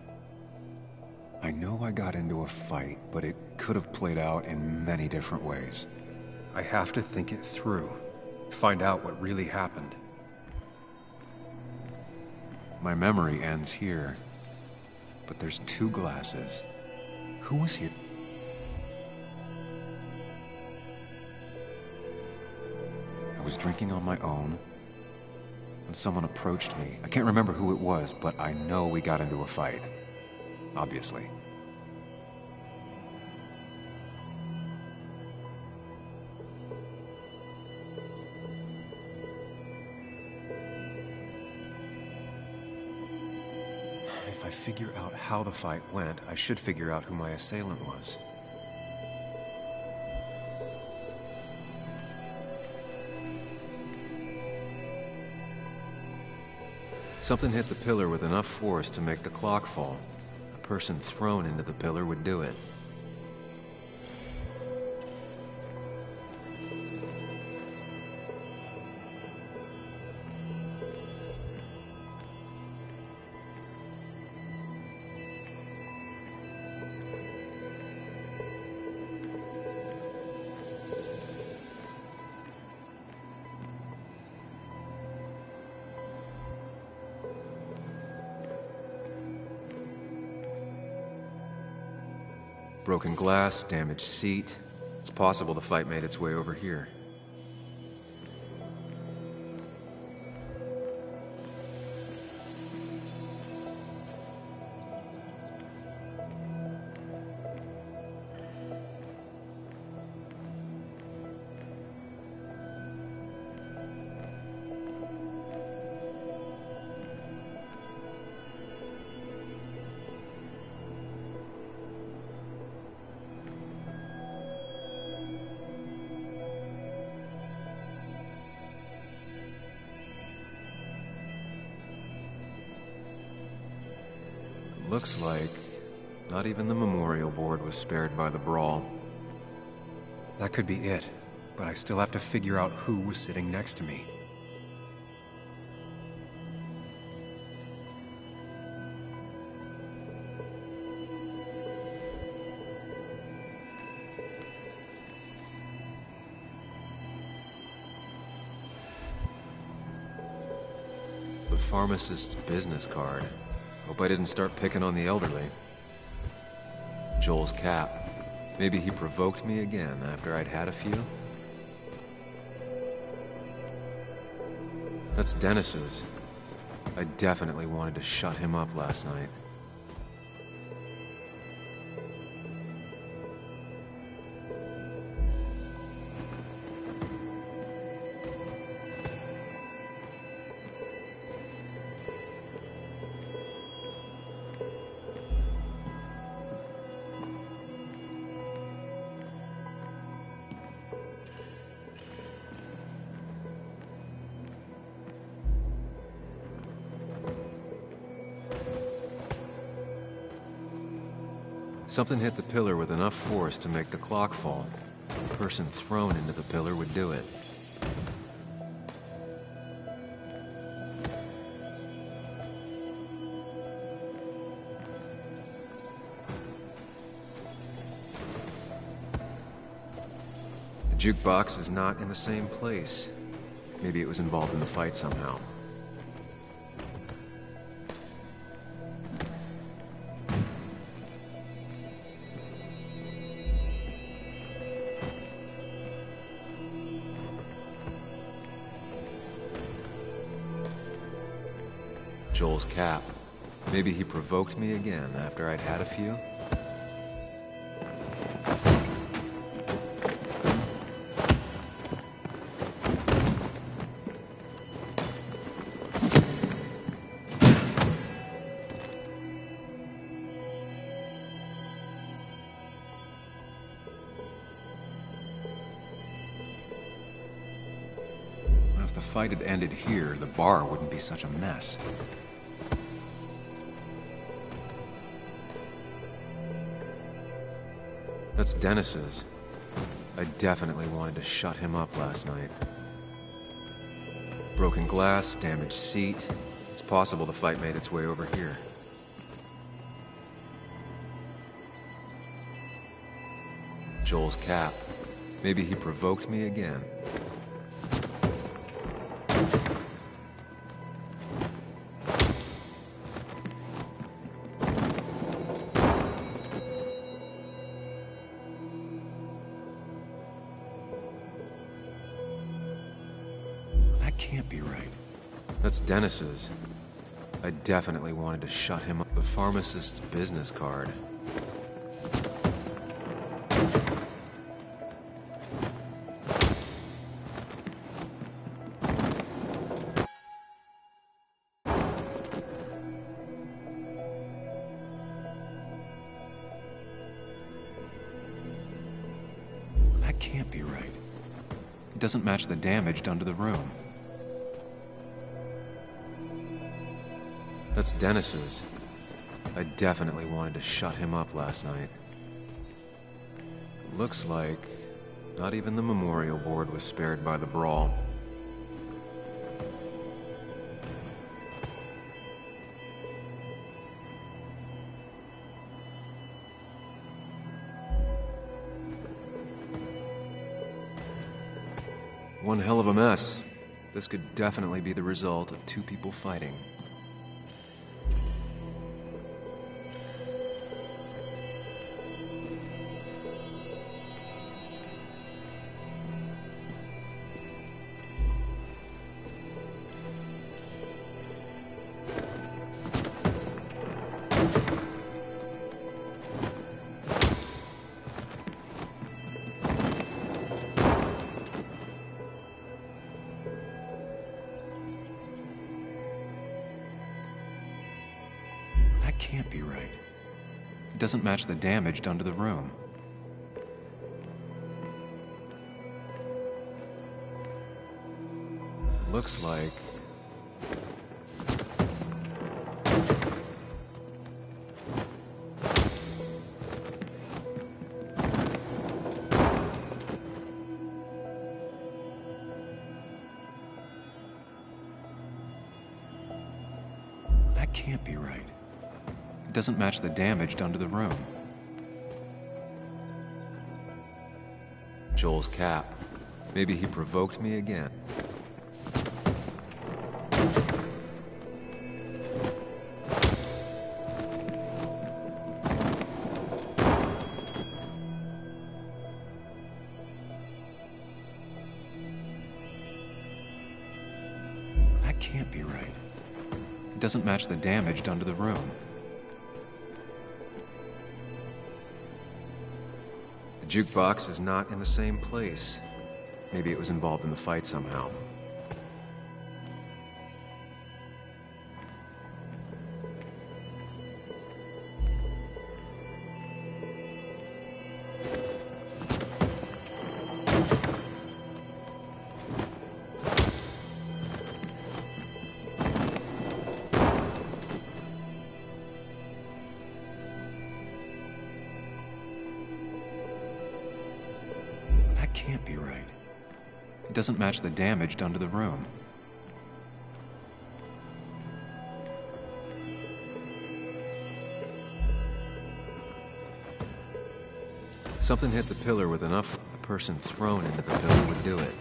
I know I got into a fight, but it could have played out in many different ways. I have to think it through, find out what really happened. My memory ends here, but there's two glasses. Who was here? I was drinking on my own when someone approached me. I can't remember who it was, but I know we got into a fight. Obviously. If I figure out how the fight went, I should figure out who my assailant was. Something hit the pillar with enough force to make the clock fall. A person thrown into the pillar would do it. Broken glass, damaged seat. It's possible the fight made its way over here. Looks like not even the memorial board was spared by the brawl. That could be it, but I still have to figure out who was sitting next to me. The pharmacist's business card. Hope I didn't start picking on the elderly. Joel's cap. Maybe he provoked me again after I'd had a few? That's Dennis's. I definitely wanted to shut him up last night. Something hit the pillar with enough force to make the clock fall. A person thrown into the pillar would do it. The jukebox is not in the same place. Maybe it was involved in the fight somehow. Joel's cap. Maybe he provoked me again after I'd had a few? If the fight had ended here, the bar wouldn't be such a mess. That's Dennis's. I definitely wanted to shut him up last night. Broken glass, damaged seat. It's possible the fight made its way over here. Joel's cap. Maybe he provoked me again. Can't be right. That's Dennis's. I definitely wanted to shut him up. The pharmacist's business card. That can't be right. It doesn't match the damage done to the room. That's Dennis's. I definitely wanted to shut him up last night. Looks like not even the memorial board was spared by the brawl. One hell of a mess. This could definitely be the result of two people fighting. That can't be right. It doesn't match the damage done to the room. Looks like... That can't be right. It doesn't match the damage done to the room. Joel's cap. Maybe he provoked me again. That can't be right. It doesn't match the damage done to the room. The jukebox is not in the same place. Maybe it was involved in the fight somehow. That can't be right. It doesn't match the damage done to the room. Something hit the pillar with enough a person thrown into the pillar would do it.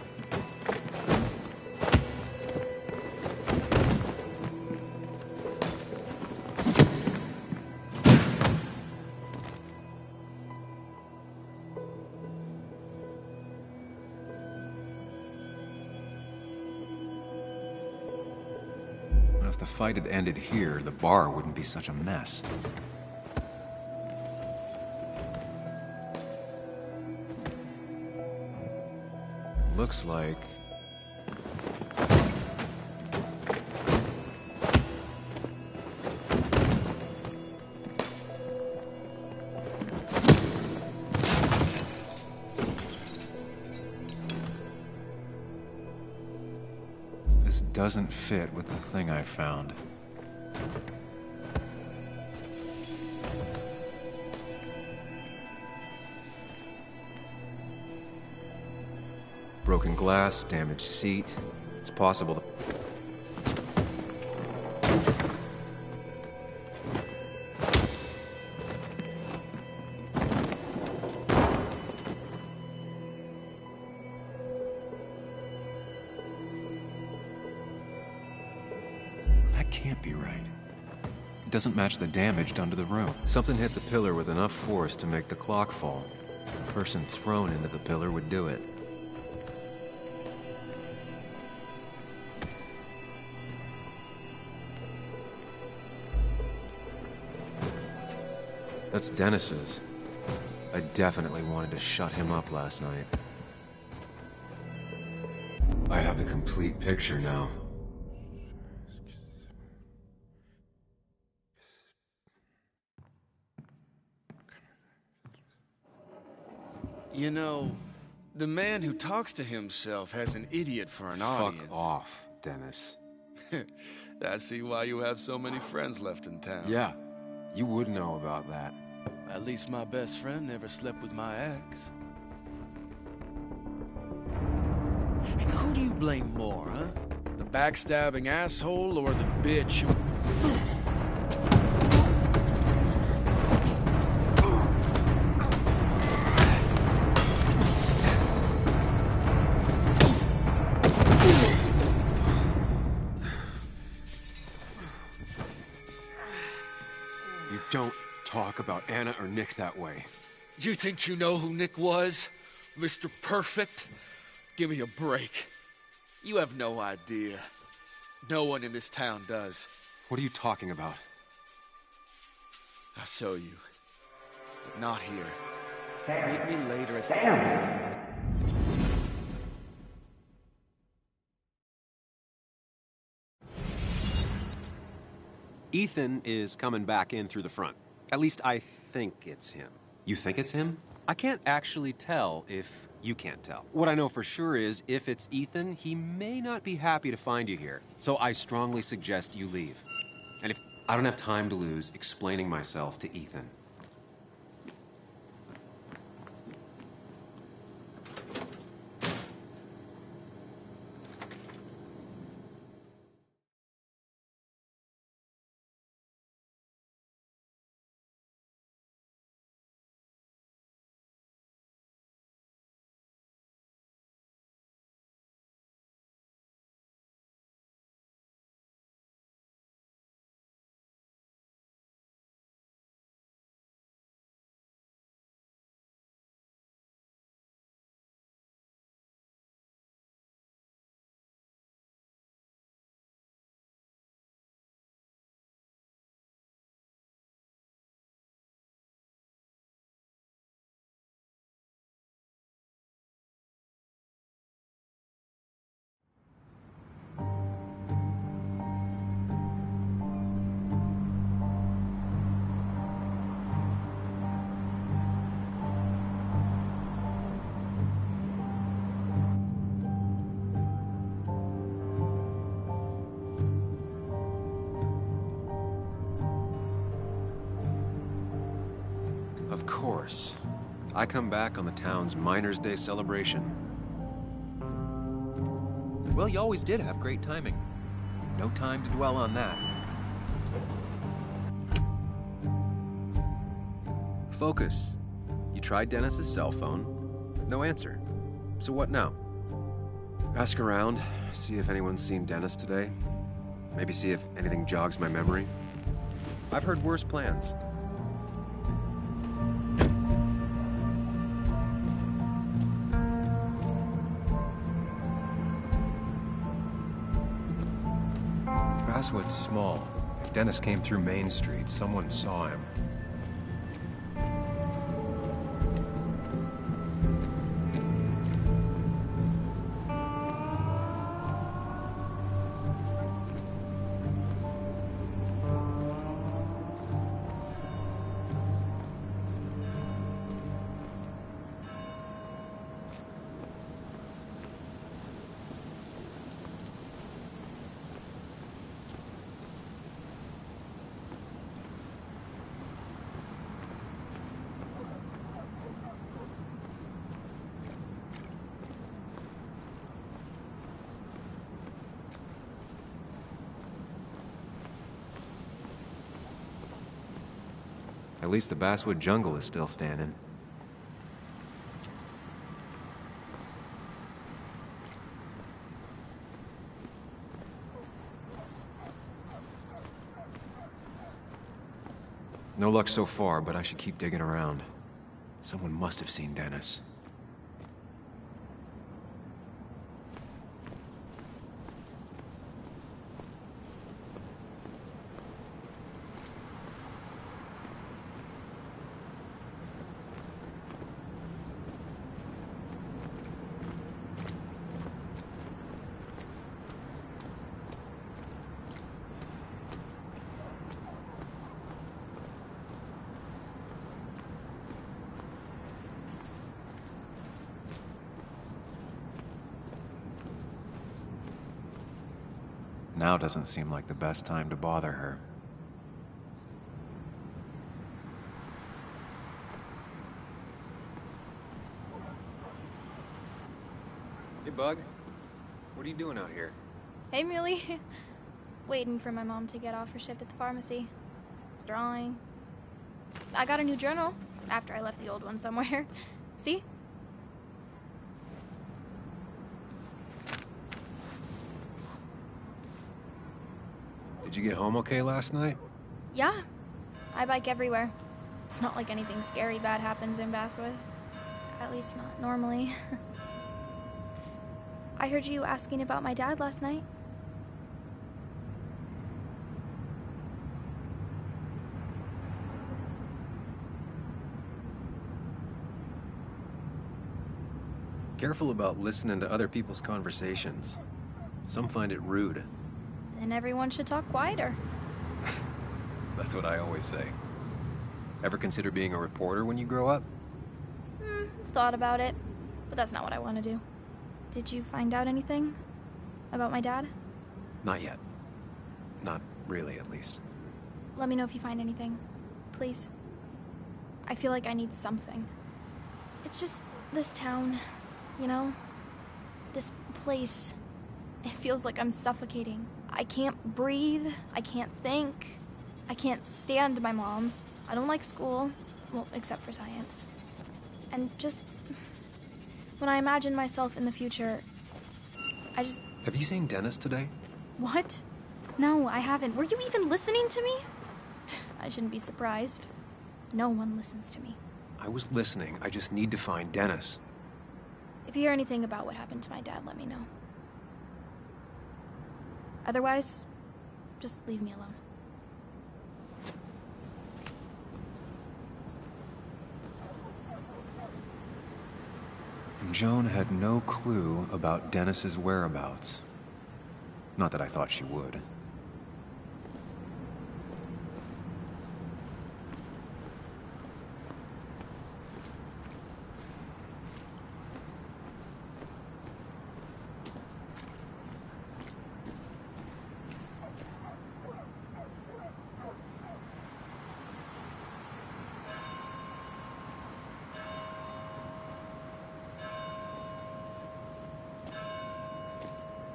If If the fight had ended here, the bar wouldn't be such a mess. Looks like... This doesn't fit with the thing I found. Broken glass, damaged seat. It's possible to... That can't be right. It doesn't match the damage done to the room. Something hit the pillar with enough force to make the clock fall. A person thrown into the pillar would do it. That's Dennis's. I definitely wanted to shut him up last night. I have the complete picture now. You know, the man who talks to himself has an idiot for an audience. Fuck off, Dennis. I see why you have so many friends left in town. Yeah, you would know about that. At least my best friend never slept with my ex. Who do you blame more, huh? The backstabbing asshole or the bitch who... You don't talk about Anna or Nick that way. You think you know who Nick was? Mr. Perfect? Give me a break. You have no idea. No one in this town does. What are you talking about? I'll show you. But not here. Meet me later at Ethan is coming back in through the front. At least I think it's him. You think it's him? I can't actually tell if you can't tell. What I know for sure is, if it's Ethan, he may not be happy to find you here. So I strongly suggest you leave. And if I don't have time to lose explaining myself to Ethan. Of course. I come back on the town's Miners' Day celebration. Well, you always did have great timing. No time to dwell on that. Focus. You tried Dennis's cell phone. No answer. So what now? Ask around, see if anyone's seen Dennis today. Maybe see if anything jogs my memory. I've heard worse plans. Basswood's small. If Dennis came through Main Street, someone saw him. At least the Basswood jungle is still standing. No luck so far, but I should keep digging around. Someone must have seen Dennis. Now doesn't seem like the best time to bother her. Hey, Bug. What are you doing out here? Hey, Muley. Waiting for my mom to get off her shift at the pharmacy. Drawing. I got a new journal after I left the old one somewhere. See? Did you get home okay last night? Yeah. I bike everywhere. It's not like anything scary bad happens in Basswood. At least not normally. I heard you asking about my dad last night. Careful about listening to other people's conversations. Some find it rude. Then everyone should talk quieter. That's what I always say. Ever consider being a reporter when you grow up? Thought about it, but that's not what I want to do. Did you find out anything about my dad? Not yet. Not really, at least. Let me know if you find anything. Please. I feel like I need something. It's just this town, you know? This place. It feels like I'm suffocating. I can't breathe. I can't think. I can't stand my mom. I don't like school. Well, except for science. And just... when I imagine myself in the future, I just... Have you seen Dennis today? What? No, I haven't. Were you even listening to me? I shouldn't be surprised. No one listens to me. I was listening. I just need to find Dennis. If you hear anything about what happened to my dad, let me know. Otherwise, just leave me alone. Joan had no clue about Dennis's whereabouts. Not that I thought she would.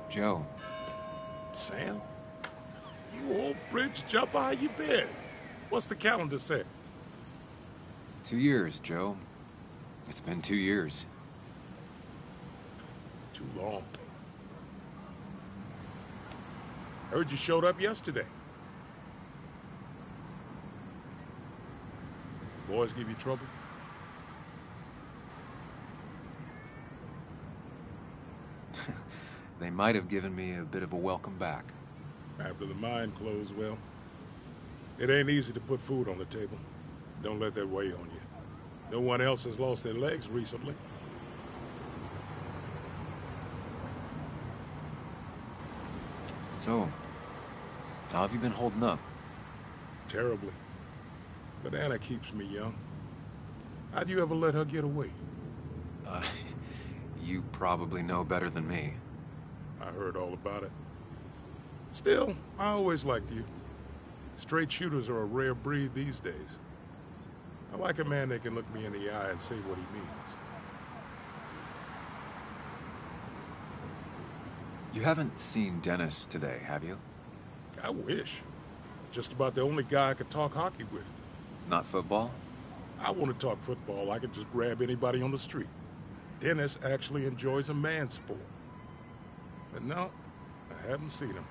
Joe. Sam? You old bridge jumper, how you been? What's the calendar say? 2 years, Joe. It's been 2 years. Too long. Heard you showed up yesterday. Boys give you trouble? They might have given me a bit of a welcome back. After the mine closed, well, it ain't easy to put food on the table. Don't let that weigh on you. No one else has lost their legs recently. So, how have you been holding up? Terribly. But Anna keeps me young. How'd you ever let her get away? You probably know better than me. I heard all about it. Still, I always liked you. Straight shooters are a rare breed these days. I like a man that can look me in the eye and say what he means. You haven't seen Dennis today, have you? I wish. Just about the only guy I could talk hockey with. Not football? I want to talk football. I could just grab anybody on the street. Dennis actually enjoys a man's sport. But no, I haven't seen him.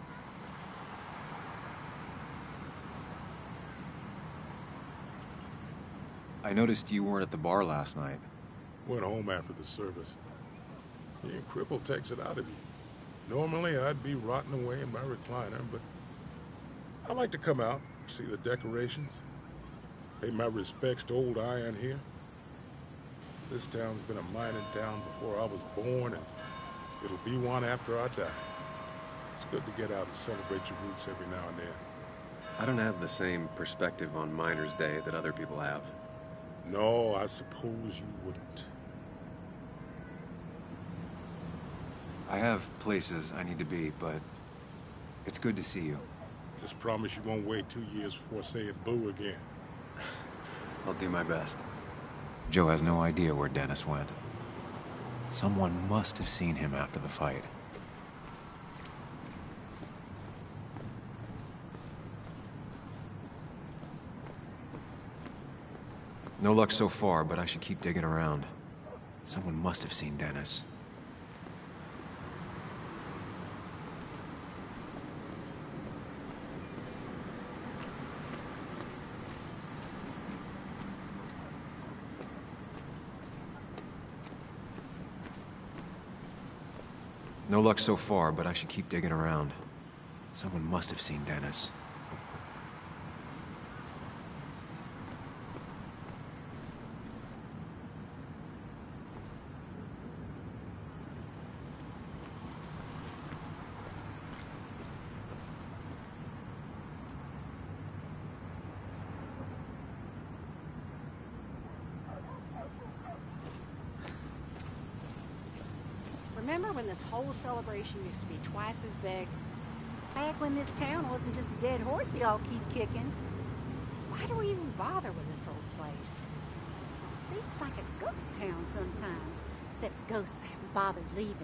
I noticed you weren't at the bar last night. Went home after the service. Being crippled takes it out of you. Normally, I'd be rotting away in my recliner, but I like to come out, see the decorations, pay my respects to old Iron here. This town's been a mining town before I was born, and it'll be one after I die. It's good to get out and celebrate your roots every now and then. I don't have the same perspective on Miners' Day that other people have. No, I suppose you wouldn't. I have places I need to be, but it's good to see you. Just promise you won't wait 2 years before saying boo again. I'll do my best. Joe has no idea where Dennis went. Someone must have seen him after the fight. No luck so far, but I should keep digging around. Someone must have seen Dennis. No luck so far, but I should keep digging around. Someone must have seen Dennis. Remember when this whole celebration used to be twice as big? Back when this town wasn't just a dead horse we all keep kicking. Why do we even bother with this old place? Feels like a ghost town sometimes, except ghosts haven't bothered leaving.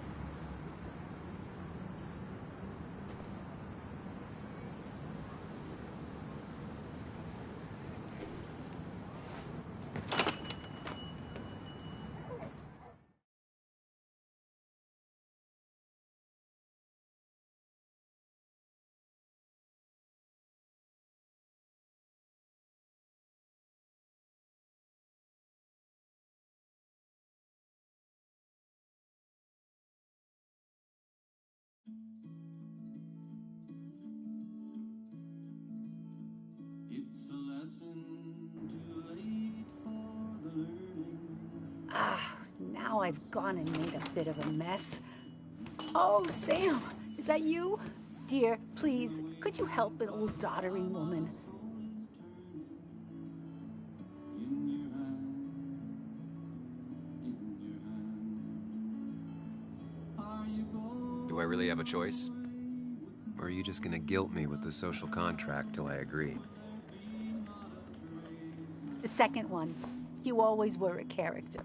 It's a lesson too late for the learning. Ah, now I've gone and made a bit of a mess. Oh, Sam, is that you? Dear, please, could you help an old doddering woman? Do I really have a choice? Or are you just gonna guilt me with the social contract till I agree? The second one. You always were a character.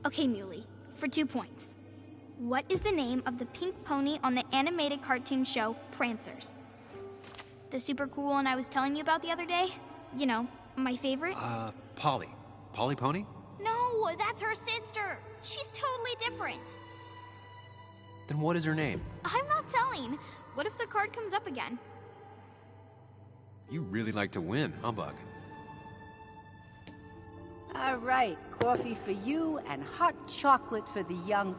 Okay, Muley, for 2 points. What is the name of the pink pony on the animated cartoon show Prancers? The super cool one I was telling you about the other day? You know, my favorite? Polly. Polly Pony? No, that's her sister. She's totally different. Then what is her name? I'm not telling. What if the card comes up again? You really like to win, huh, Bug? All right, coffee for you and hot chocolate for the young...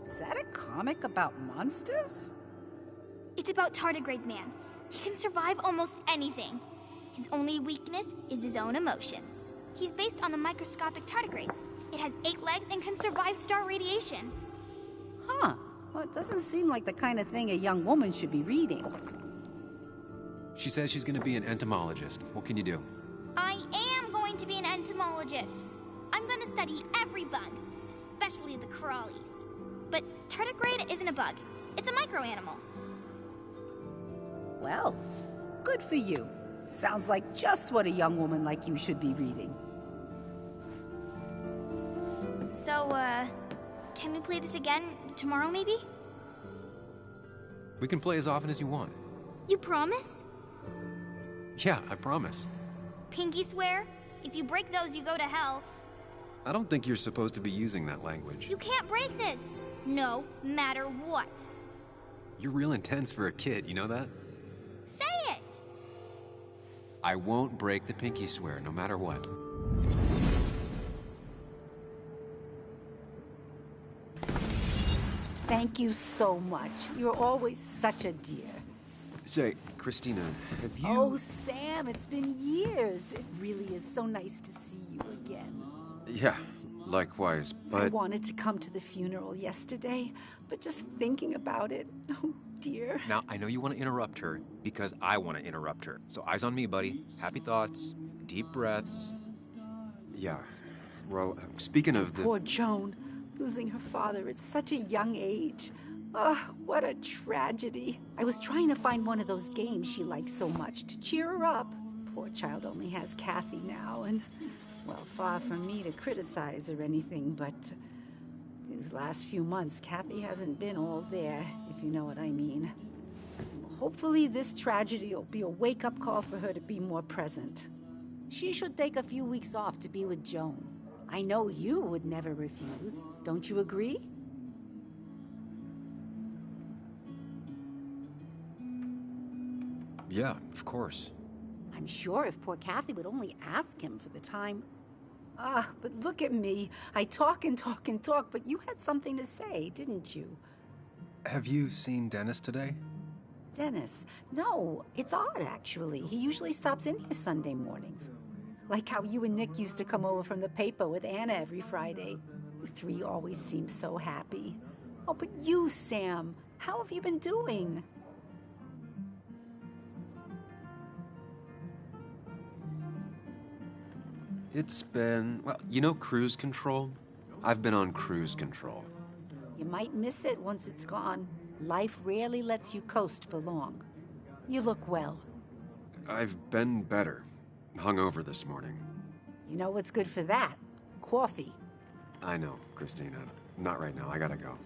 Is that a comic about monsters? It's about Tardigrade Man. He can survive almost anything. His only weakness is his own emotions. He's based on the microscopic tardigrades. It has 8 legs and can survive star radiation. Huh. Well, it doesn't seem like the kind of thing a young woman should be reading. She says she's gonna be an entomologist. What can you do? I am going to be an entomologist. I'm going to study every bug, especially the crawlies. But tardigrade isn't a bug. It's a microanimal. Well, good for you. Sounds like just what a young woman like you should be reading. So, can we play this again tomorrow, maybe? We can play as often as you want. You promise? Yeah, I promise. Pinky swear? If you break those, you go to hell. I don't think you're supposed to be using that language. You can't break this. No matter what. You're real intense for a kid, you know that? Say it! I won't break the pinky swear, no matter what. Thank you so much. You're always such a dear. Say, Christina, have you... Oh, Sam, it's been years. It really is so nice to see you again. Yeah, likewise, but... I wanted to come to the funeral yesterday, but just thinking about it, oh dear. Now, I know you want to interrupt her, because I want to interrupt her. So eyes on me, buddy. Happy thoughts, deep breaths. Yeah, well, speaking of the... Poor Joan, losing her father at such a young age. Oh, what a tragedy. I was trying to find one of those games she likes so much to cheer her up. Poor child only has Kathy now, and, well, far from me to criticize or anything, but these last few months, Kathy hasn't been all there, if you know what I mean. Hopefully this tragedy will be a wake-up call for her to be more present. She should take a few weeks off to be with Joan. I know you would never refuse. Don't you agree? Yeah, of course. I'm sure if poor Kathy would only ask him for the time... Ah, but look at me. I talk and talk and talk, but you had something to say, didn't you? Have you seen Dennis today? Dennis? No, it's odd, actually. He usually stops in here Sunday mornings. Like how you and Nick used to come over from the paper with Anna every Friday. You three always seem so happy. Oh, but you, Sam, how have you been doing? It's been, well, you know cruise control? I've been on cruise control. You might miss it once it's gone. Life rarely lets you coast for long. You look well. I've been better. Hungover this morning. You know what's good for that? Coffee. I know, Christina. Not right now. I gotta go.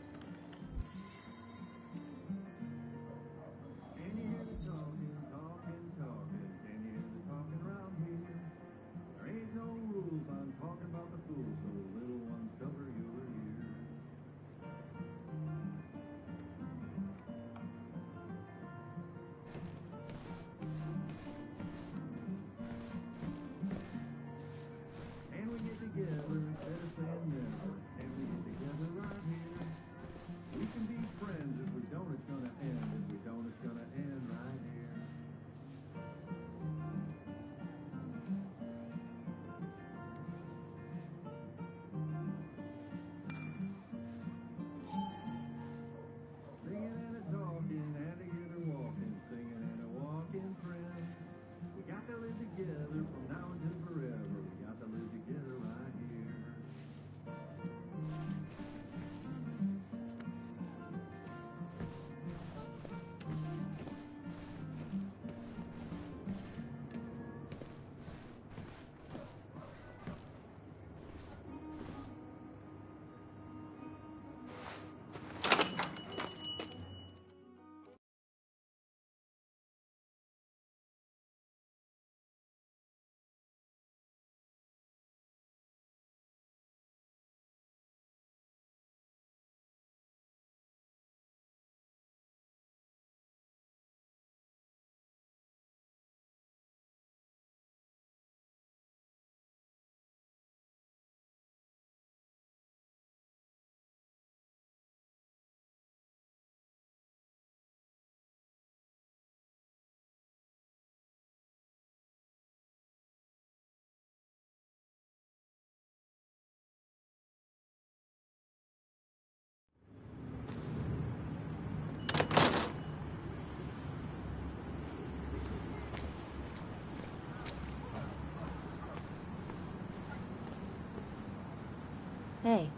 Hey,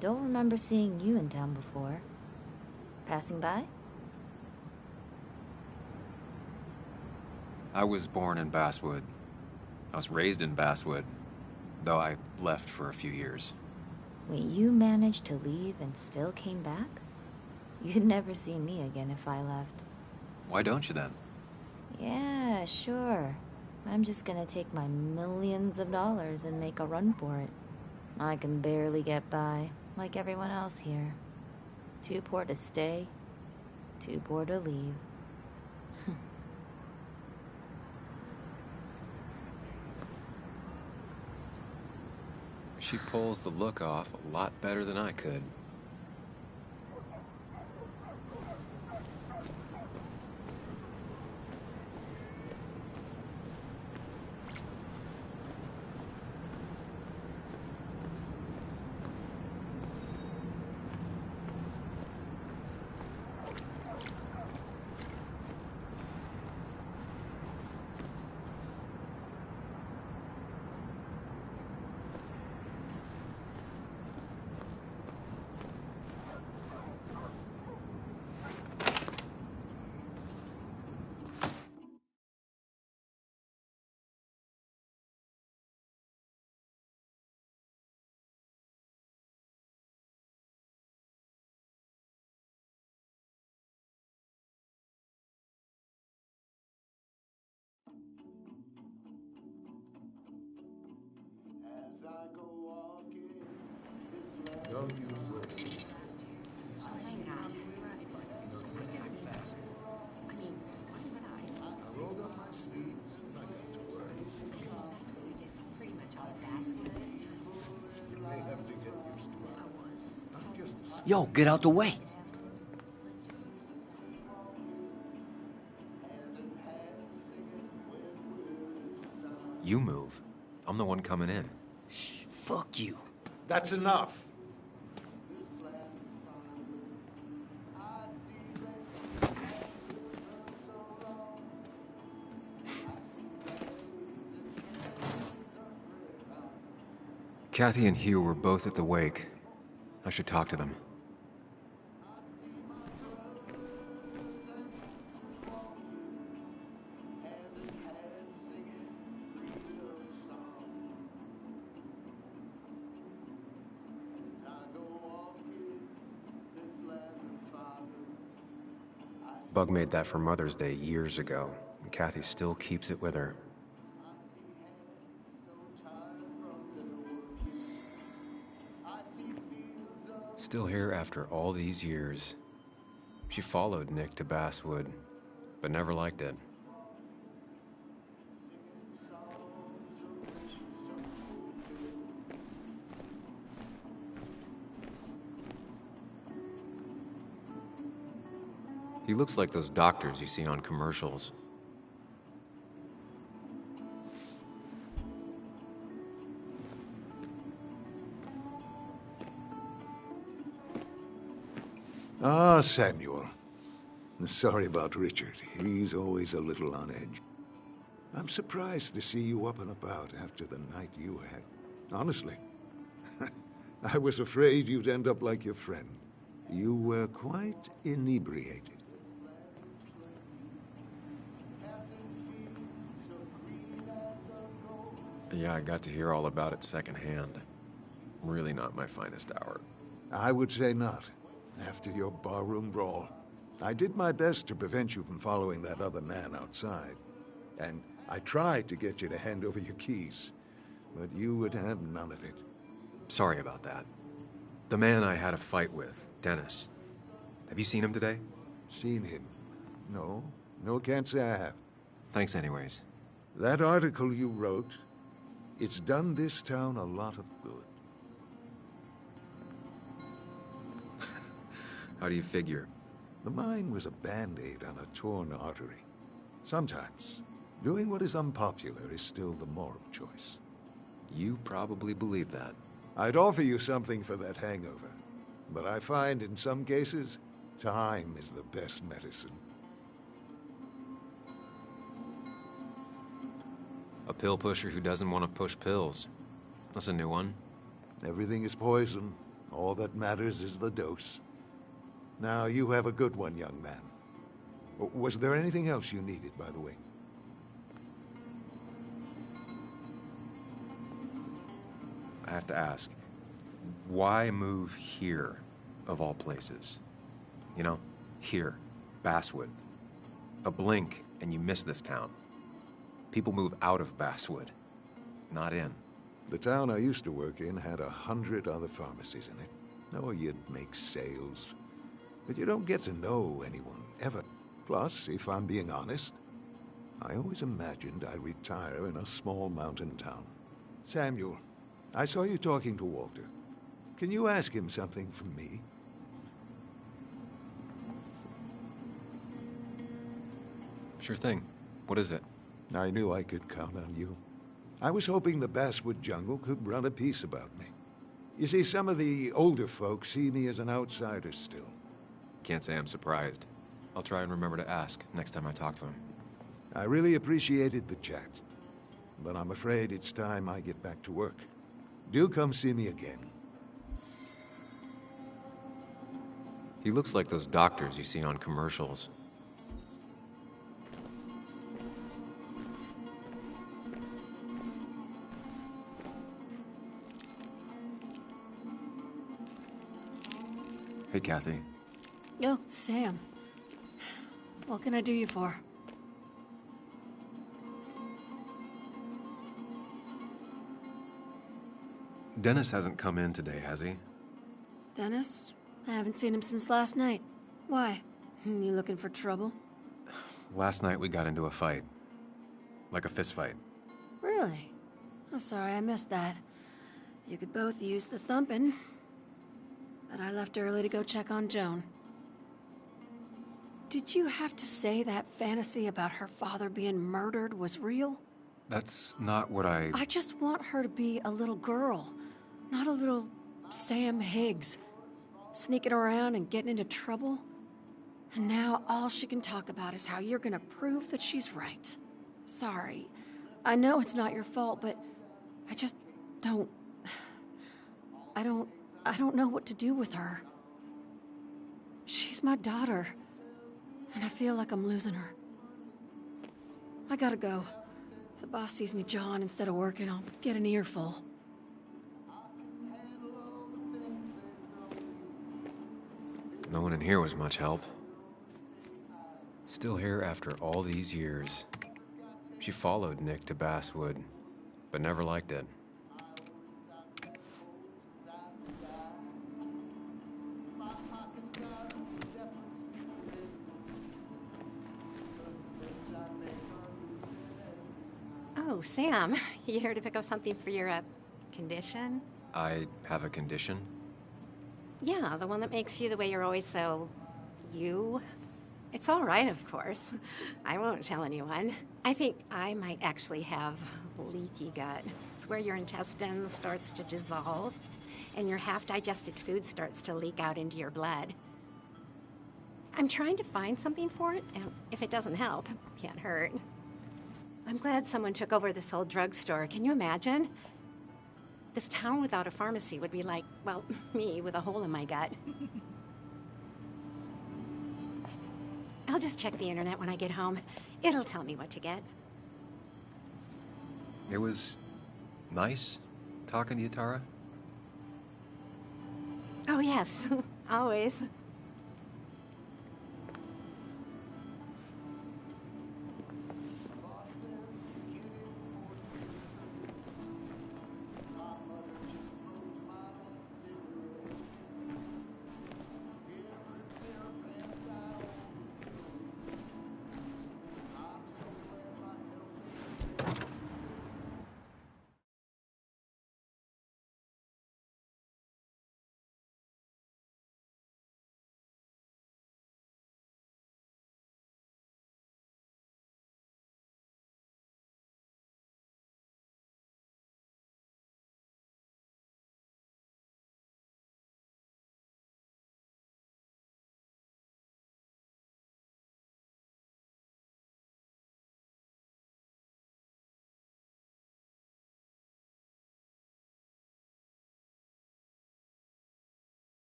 don't remember seeing you in town before. Passing by? I was born in Basswood. I was raised in Basswood, though I left for a few years. Wait, you managed to leave and still came back? You'd never see me again if I left. Why don't you then? Yeah, sure. I'm just gonna take my millions of dollars and make a run for it. I can barely get by, like everyone else here. Too poor to stay, too poor to leave. She pulls the look off a lot better than I could. Yo, get out the way. You move. I'm the one coming in. Shh, fuck you. That's enough. Kathy and Hugh were both at the wake. I should talk to them. Bug made that for Mother's Day years ago, and Kathy still keeps it with her. Still here after all these years. She followed Nick to Basswood, but never liked it. He looks like those doctors you see on commercials. Ah, Samuel. Sorry about Richard. He's always a little on edge. I'm surprised to see you up and about after the night you had. Honestly. I was afraid you'd end up like your friend. You were quite inebriated. Yeah, I got to hear all about it secondhand. Really not my finest hour. I would say not. After your barroom brawl. I did my best to prevent you from following that other man outside. And I tried to get you to hand over your keys. But you would have none of it. Sorry about that. The man I had a fight with, Dennis. Have you seen him today? Seen him? No. No, can't say I have. Thanks anyways. That article you wrote, it's done this town a lot of good. How do you figure? The mine was a band-aid on a torn artery. Sometimes, doing what is unpopular is still the moral choice. You probably believe that. I'd offer you something for that hangover, but I find in some cases, time is the best medicine. A pill pusher who doesn't want to push pills. That's a new one. Everything is poison. All that matters is the dose. Now, you have a good one, young man. Was there anything else you needed, by the way? I have to ask, why move here, of all places? You know, here, Basswood. A blink and you miss this town. People move out of Basswood, not in. The town I used to work in had 100 other pharmacies in it. Oh, you'd make sales. But you don't get to know anyone, ever. Plus, if I'm being honest, I always imagined I'd retire in a small mountain town. Samuel, I saw you talking to Walter. Can you ask him something from me? Sure thing. What is it? I knew I could count on you. I was hoping the Basswood jungle could run a piece about me. You see, some of the older folks see me as an outsider still. Can't say I'm surprised. I'll try and remember to ask next time I talk to him. I really appreciated the chat, but I'm afraid it's time I get back to work. Do come see me again. He looks like those doctors you see on commercials. Hey, Kathy. Oh, Sam. What can I do you for? Dennis hasn't come in today, has he? Dennis? I haven't seen him since last night. Why? You looking for trouble? Last night we got into a fight. Like a fist fight. Really? I'm sorry I missed that. You could both use the thumping. But I left early to go check on Joan. Did you have to say that fantasy about her father being murdered was real? That's not what I just want her to be a little girl, not a little Sam Higgs, sneaking around and getting into trouble. And now all she can talk about is how you're gonna prove that she's right. Sorry. I know it's not your fault, but I just don't... I don't know what to do with her. She's my daughter, and I feel like I'm losing her. I gotta go. If the boss sees me jawing instead of working, I'll get an earful. No one in here was much help. Still here after all these years. She followed Nick to Basswood, but never liked it. Oh, Sam, you here to pick up something for your, condition? I have a condition? Yeah, the one that makes you the way you're always so... you? It's all right, of course. I won't tell anyone. I think I might actually have leaky gut. It's where your intestine starts to dissolve, and your half-digested food starts to leak out into your blood. I'm trying to find something for it, and if it doesn't help, it can't hurt. I'm glad someone took over this old drugstore. Can you imagine? This town without a pharmacy would be like, well, me with a hole in my gut. I'll just check the internet when I get home. It'll tell me what to get. It was nice talking to you, Tara. Oh, yes. Always.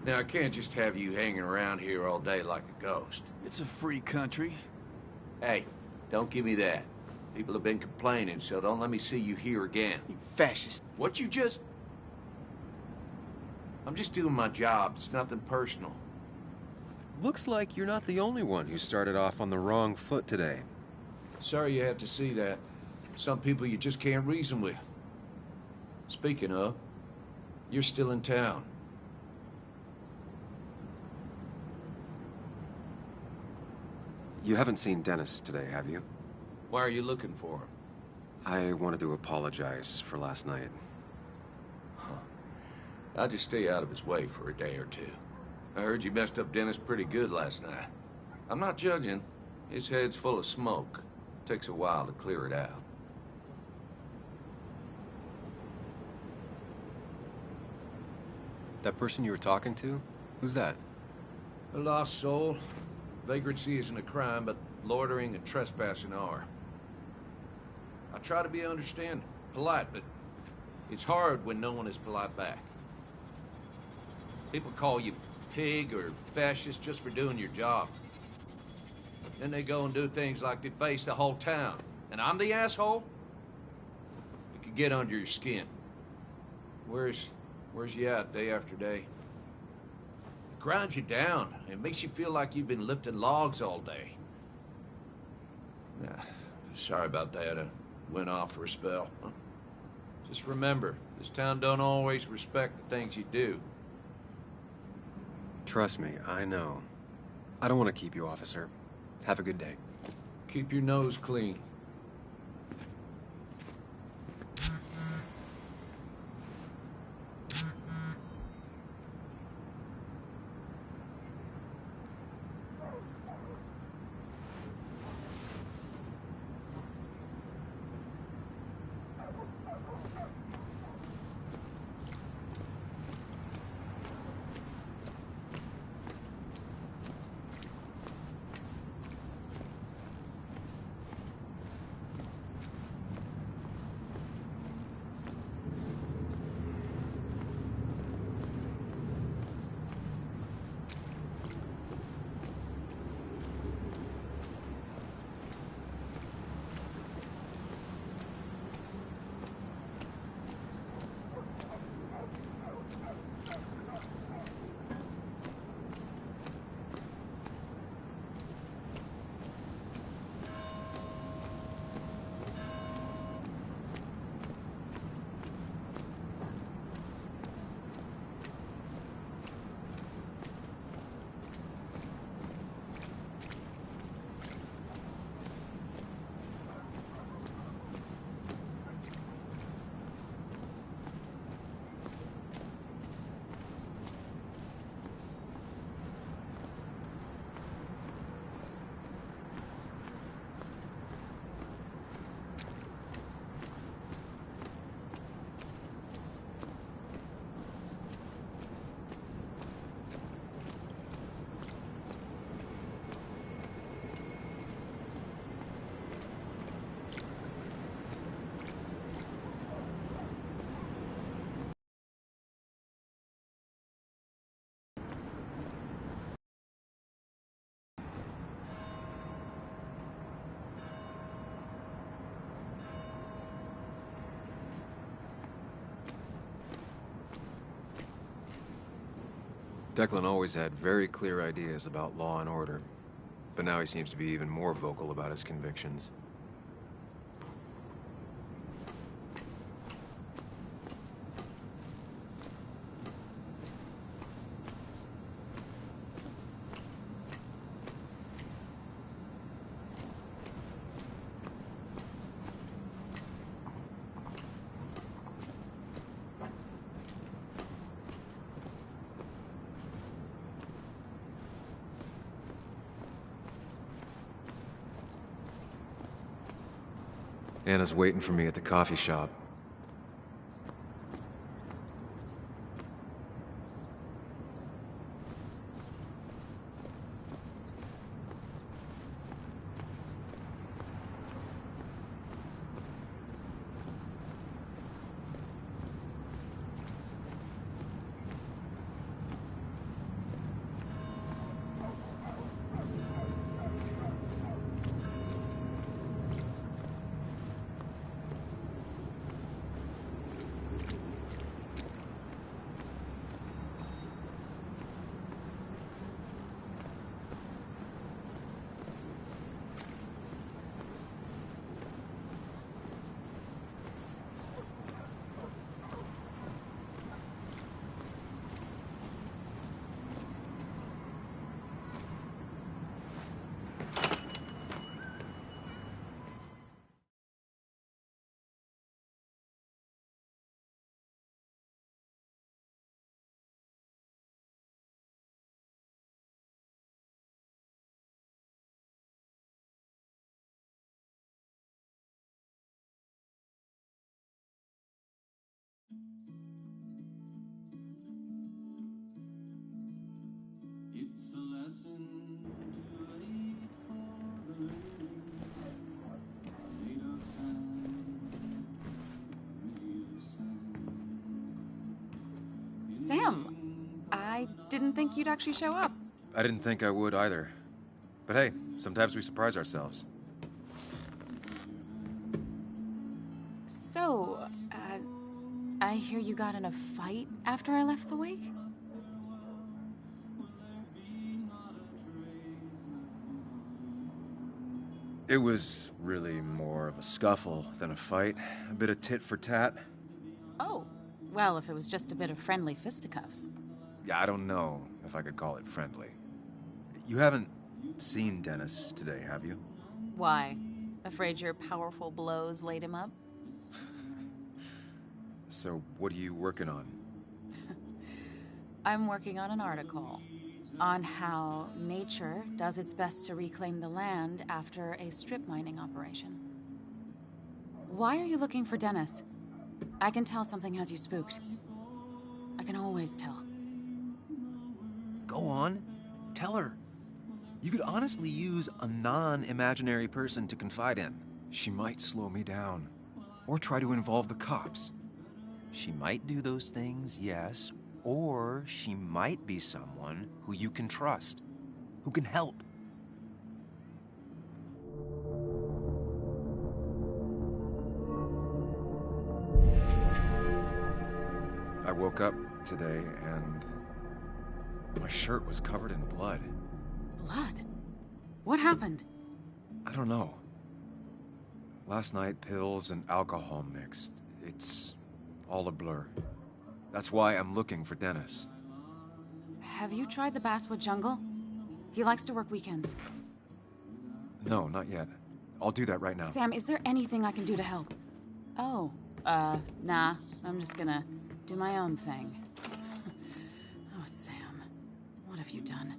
Now, I can't just have you hanging around here all day like a ghost. It's a free country. Hey, don't give me that. People have been complaining, so don't let me see you here again. You fascist. What you just... I'm just doing my job. It's nothing personal. Looks like you're not the only one who started off on the wrong foot today. Sorry you had to see that. Some people you just can't reason with. Speaking of, you're still in town. You haven't seen Dennis today, have you? Why are you looking for him? I wanted to apologize for last night. I'll just stay out of his way for a day or two. I heard you messed up Dennis pretty good last night. I'm not judging. His head's full of smoke. Takes a while to clear it out. That person you were talking to? Who's that? A lost soul. Vagrancy isn't a crime, but loitering and trespassing are. I try to be understanding, polite, but it's hard when no one is polite back. People call you pig or fascist just for doing your job. Then they go and do things like they face the whole town. And I'm the asshole? It could get under your skin. Where's you at day after day? It grinds you down. It makes you feel like you've been lifting logs all day. Sorry about that. I went off for a spell. Just remember, this town don't always respect the things you do. Trust me, I know. I don't want to keep you, officer. Have a good day. Keep your nose clean. Declan always had very clear ideas about law and order, but now he seems to be even more vocal about his convictions. Anna's waiting for me at the coffee shop. Sam, I didn't think you'd actually show up. I didn't think I would either. But hey, sometimes we surprise ourselves. So, I hear you got in a fight after I left the wake? It was really more of a scuffle than a fight. A bit of tit for tat. Oh, well, if it was just a bit of friendly fisticuffs. Yeah, I don't know if I could call it friendly. You haven't seen Dennis today, have you? Why? Afraid your powerful blows laid him up? So, what are you working on? I'm working on an article on how nature does its best to reclaim the land after a strip mining operation. Why are you looking for Dennis? I can tell something has you spooked. I can always tell. Go on. Tell her. You could honestly use a non-imaginary person to confide in. She might slow me down. Or try to involve the cops. She might do those things, yes. Or she might be someone who you can trust. Who can help. I woke up today and my shirt was covered in blood. Blood? What happened? I don't know. Last night, pills and alcohol mixed. It's all a blur. That's why I'm looking for Dennis. Have you tried the Basswood Jungle? He likes to work weekends. No, not yet. I'll do that right now. Sam, is there anything I can do to help? Oh, nah. I'm just gonna do my own thing. Oh, Sam. What have you done?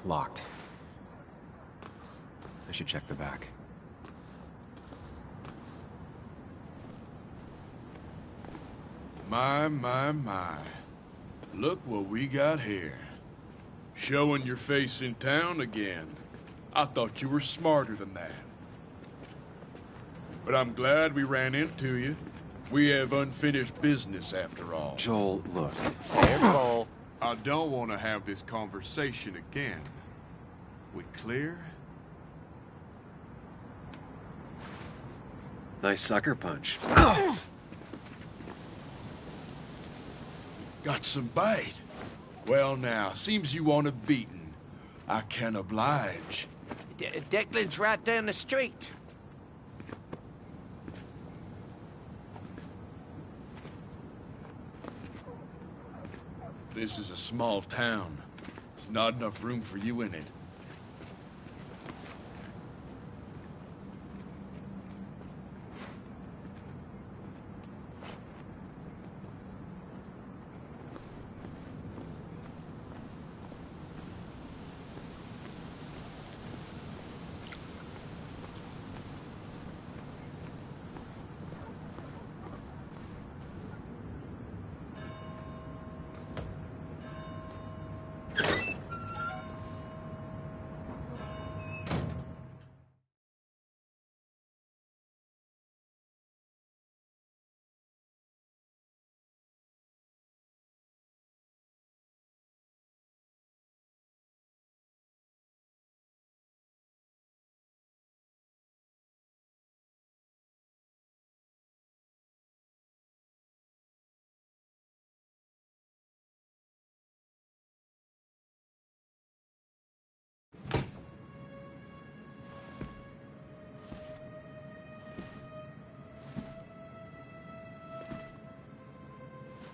Locked. I should check the back. My. Look what we got here. Showing your face in town again. I thought you were smarter than that. But I'm glad we ran into you. We have unfinished business after all. Joel, look. Careful. I don't want to have this conversation again. We clear? Nice sucker punch. Got some bite. Well now, seems you want a beating. I can oblige. Declan's right down the street. This is a small town. There's not enough room for you in it.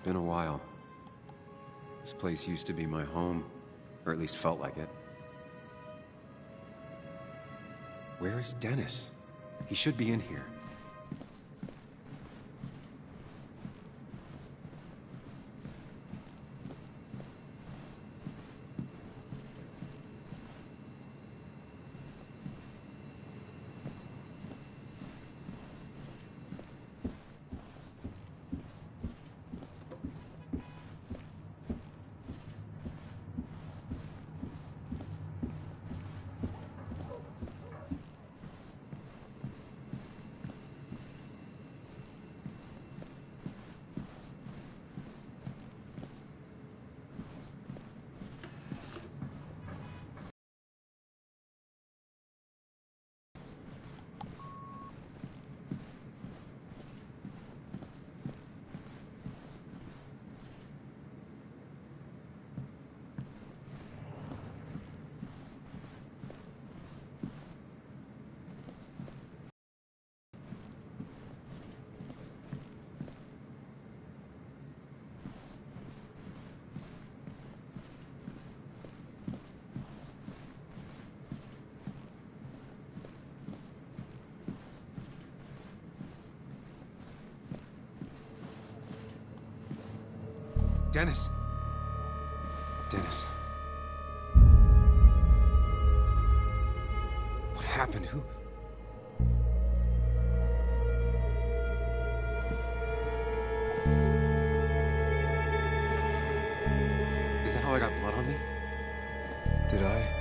been a while. This place used to be my home, or at least felt like it. Where is Dennis? He should be in here. Dennis. Dennis. What happened? Who? Is that how I got blood on me? Did I?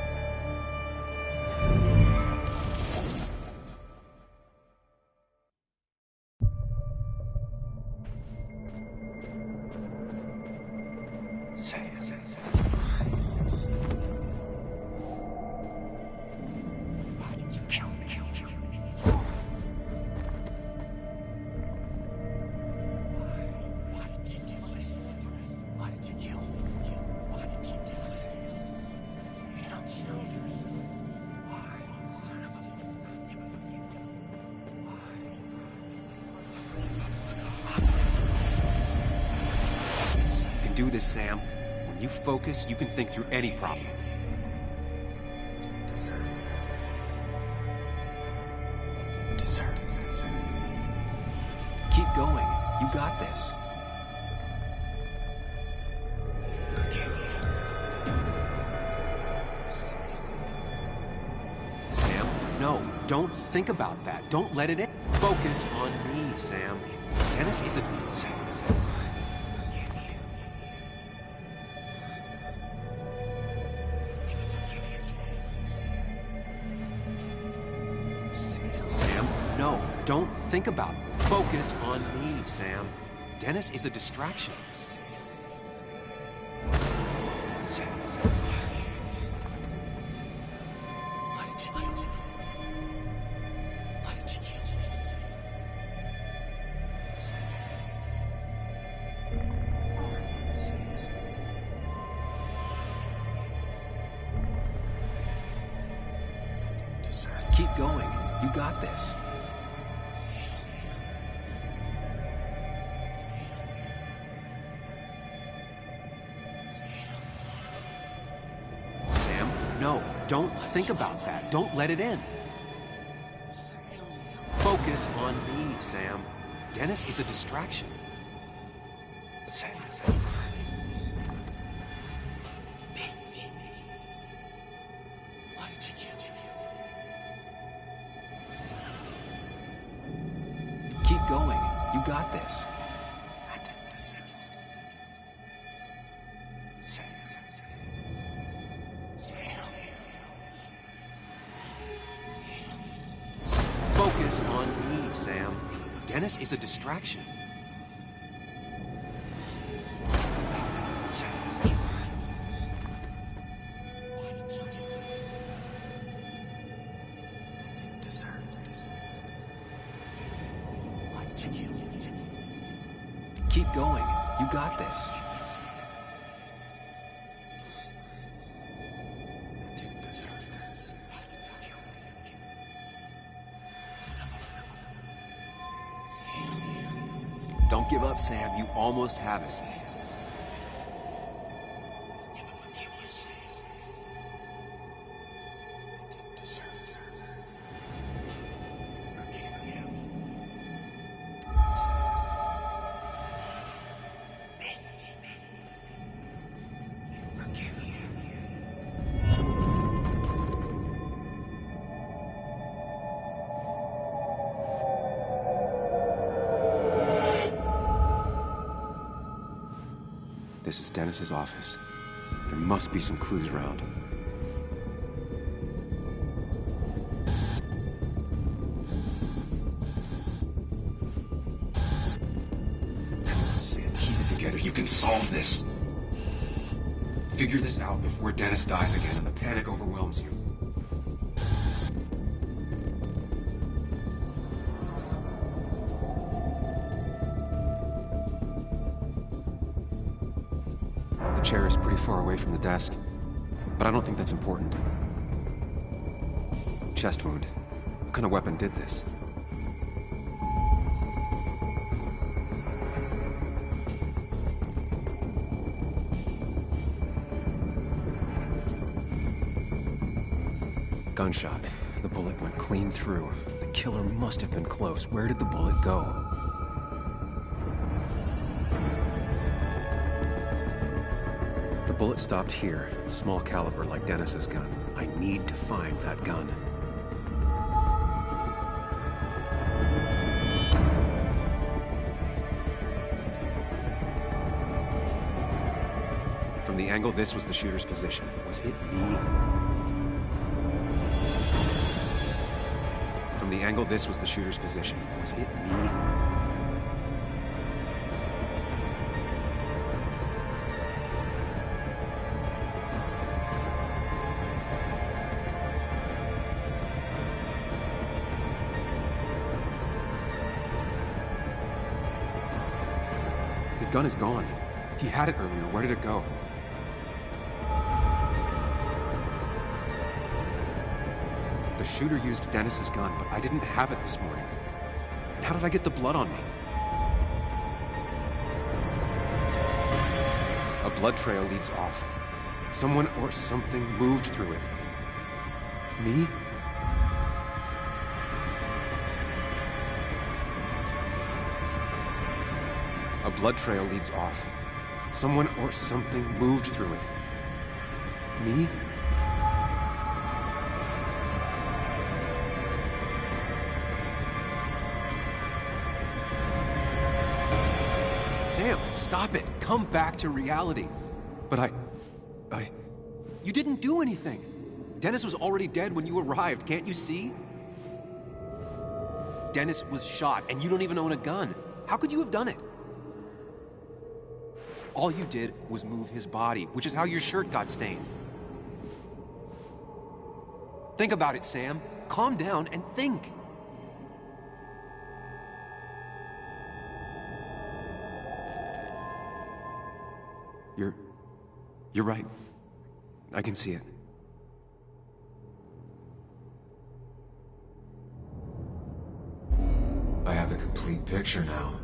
Do this, Sam. When you focus, you can think through any problem. Keep going. You got this. Sam, no. Don't think about that. Don't let it in. Focus on me, Sam. Dennis is a... Don't think about it. Focus on me, Sam. Dennis is a distraction. Keep going. You got this. No, don't think about that. Don't let it in. Focus on me, Sam. Dennis is a distraction. Keep going. You got this. Focus on me, Sam. Dennis is a distraction. Keep going. You got this. Don't give up, Sam. You almost have it. This is Dennis's office. There must be some clues around. Sam, keep it together. You can solve this. Figure this out before Dennis dies again and the panic overwhelms you. The chair is pretty far away from the desk, but I don't think that's important. Chest wound. What kind of weapon did this? Gunshot. The bullet went clean through. The killer must have been close. Where did the bullet go? The bullet stopped here. Small caliber like Dennis's gun. I need to find that gun. From the angle this was the shooter's position. Was it me? From the angle this was the shooter's position. Was it me? His gun is gone. He had it earlier. Where did it go? The shooter used Dennis's gun, but I didn't have it this morning. And how did I get the blood on me? A blood trail leads off. Someone or something moved through it. Me? A blood trail leads off. Someone or something moved through it. Me? Sam, stop it. Come back to reality. But you didn't do anything. Dennis was already dead when you arrived, can't you see? Dennis was shot, and you don't even own a gun. How could you have done it? All you did was move his body, which is how your shirt got stained. Think about it, Sam. Calm down and think. You're right. I can see it. I have the complete picture now.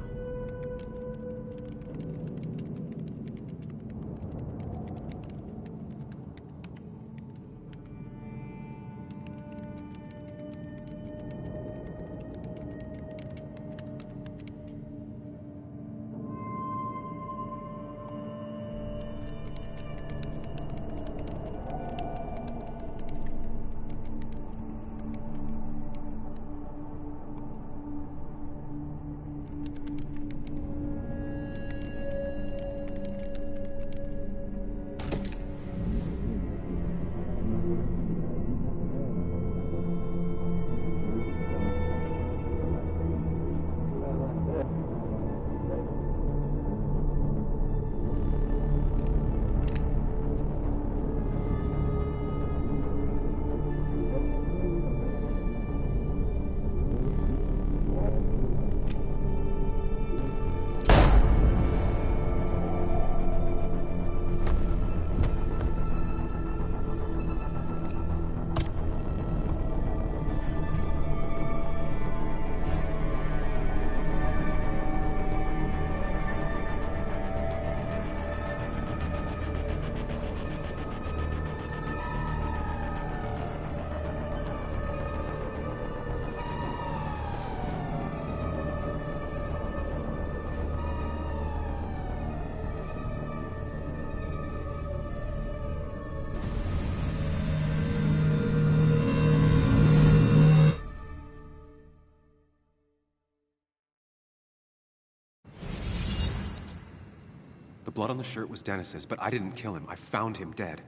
blood on the shirt was Dennis's, but I didn't kill him. I found him dead.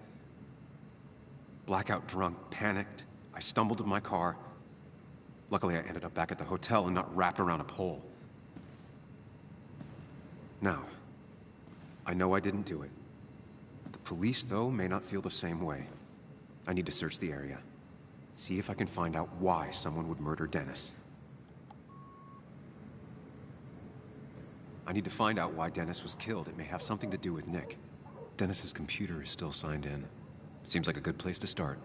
Blackout drunk, panicked. I stumbled to my car. Luckily, I ended up back at the hotel and not wrapped around a pole. Now, I know I didn't do it. The police, though, may not feel the same way. I need to search the area. See if I can find out why someone would murder Dennis. I need to find out why Dennis was killed. It may have something to do with Nick. Dennis's computer is still signed in. Seems like a good place to start.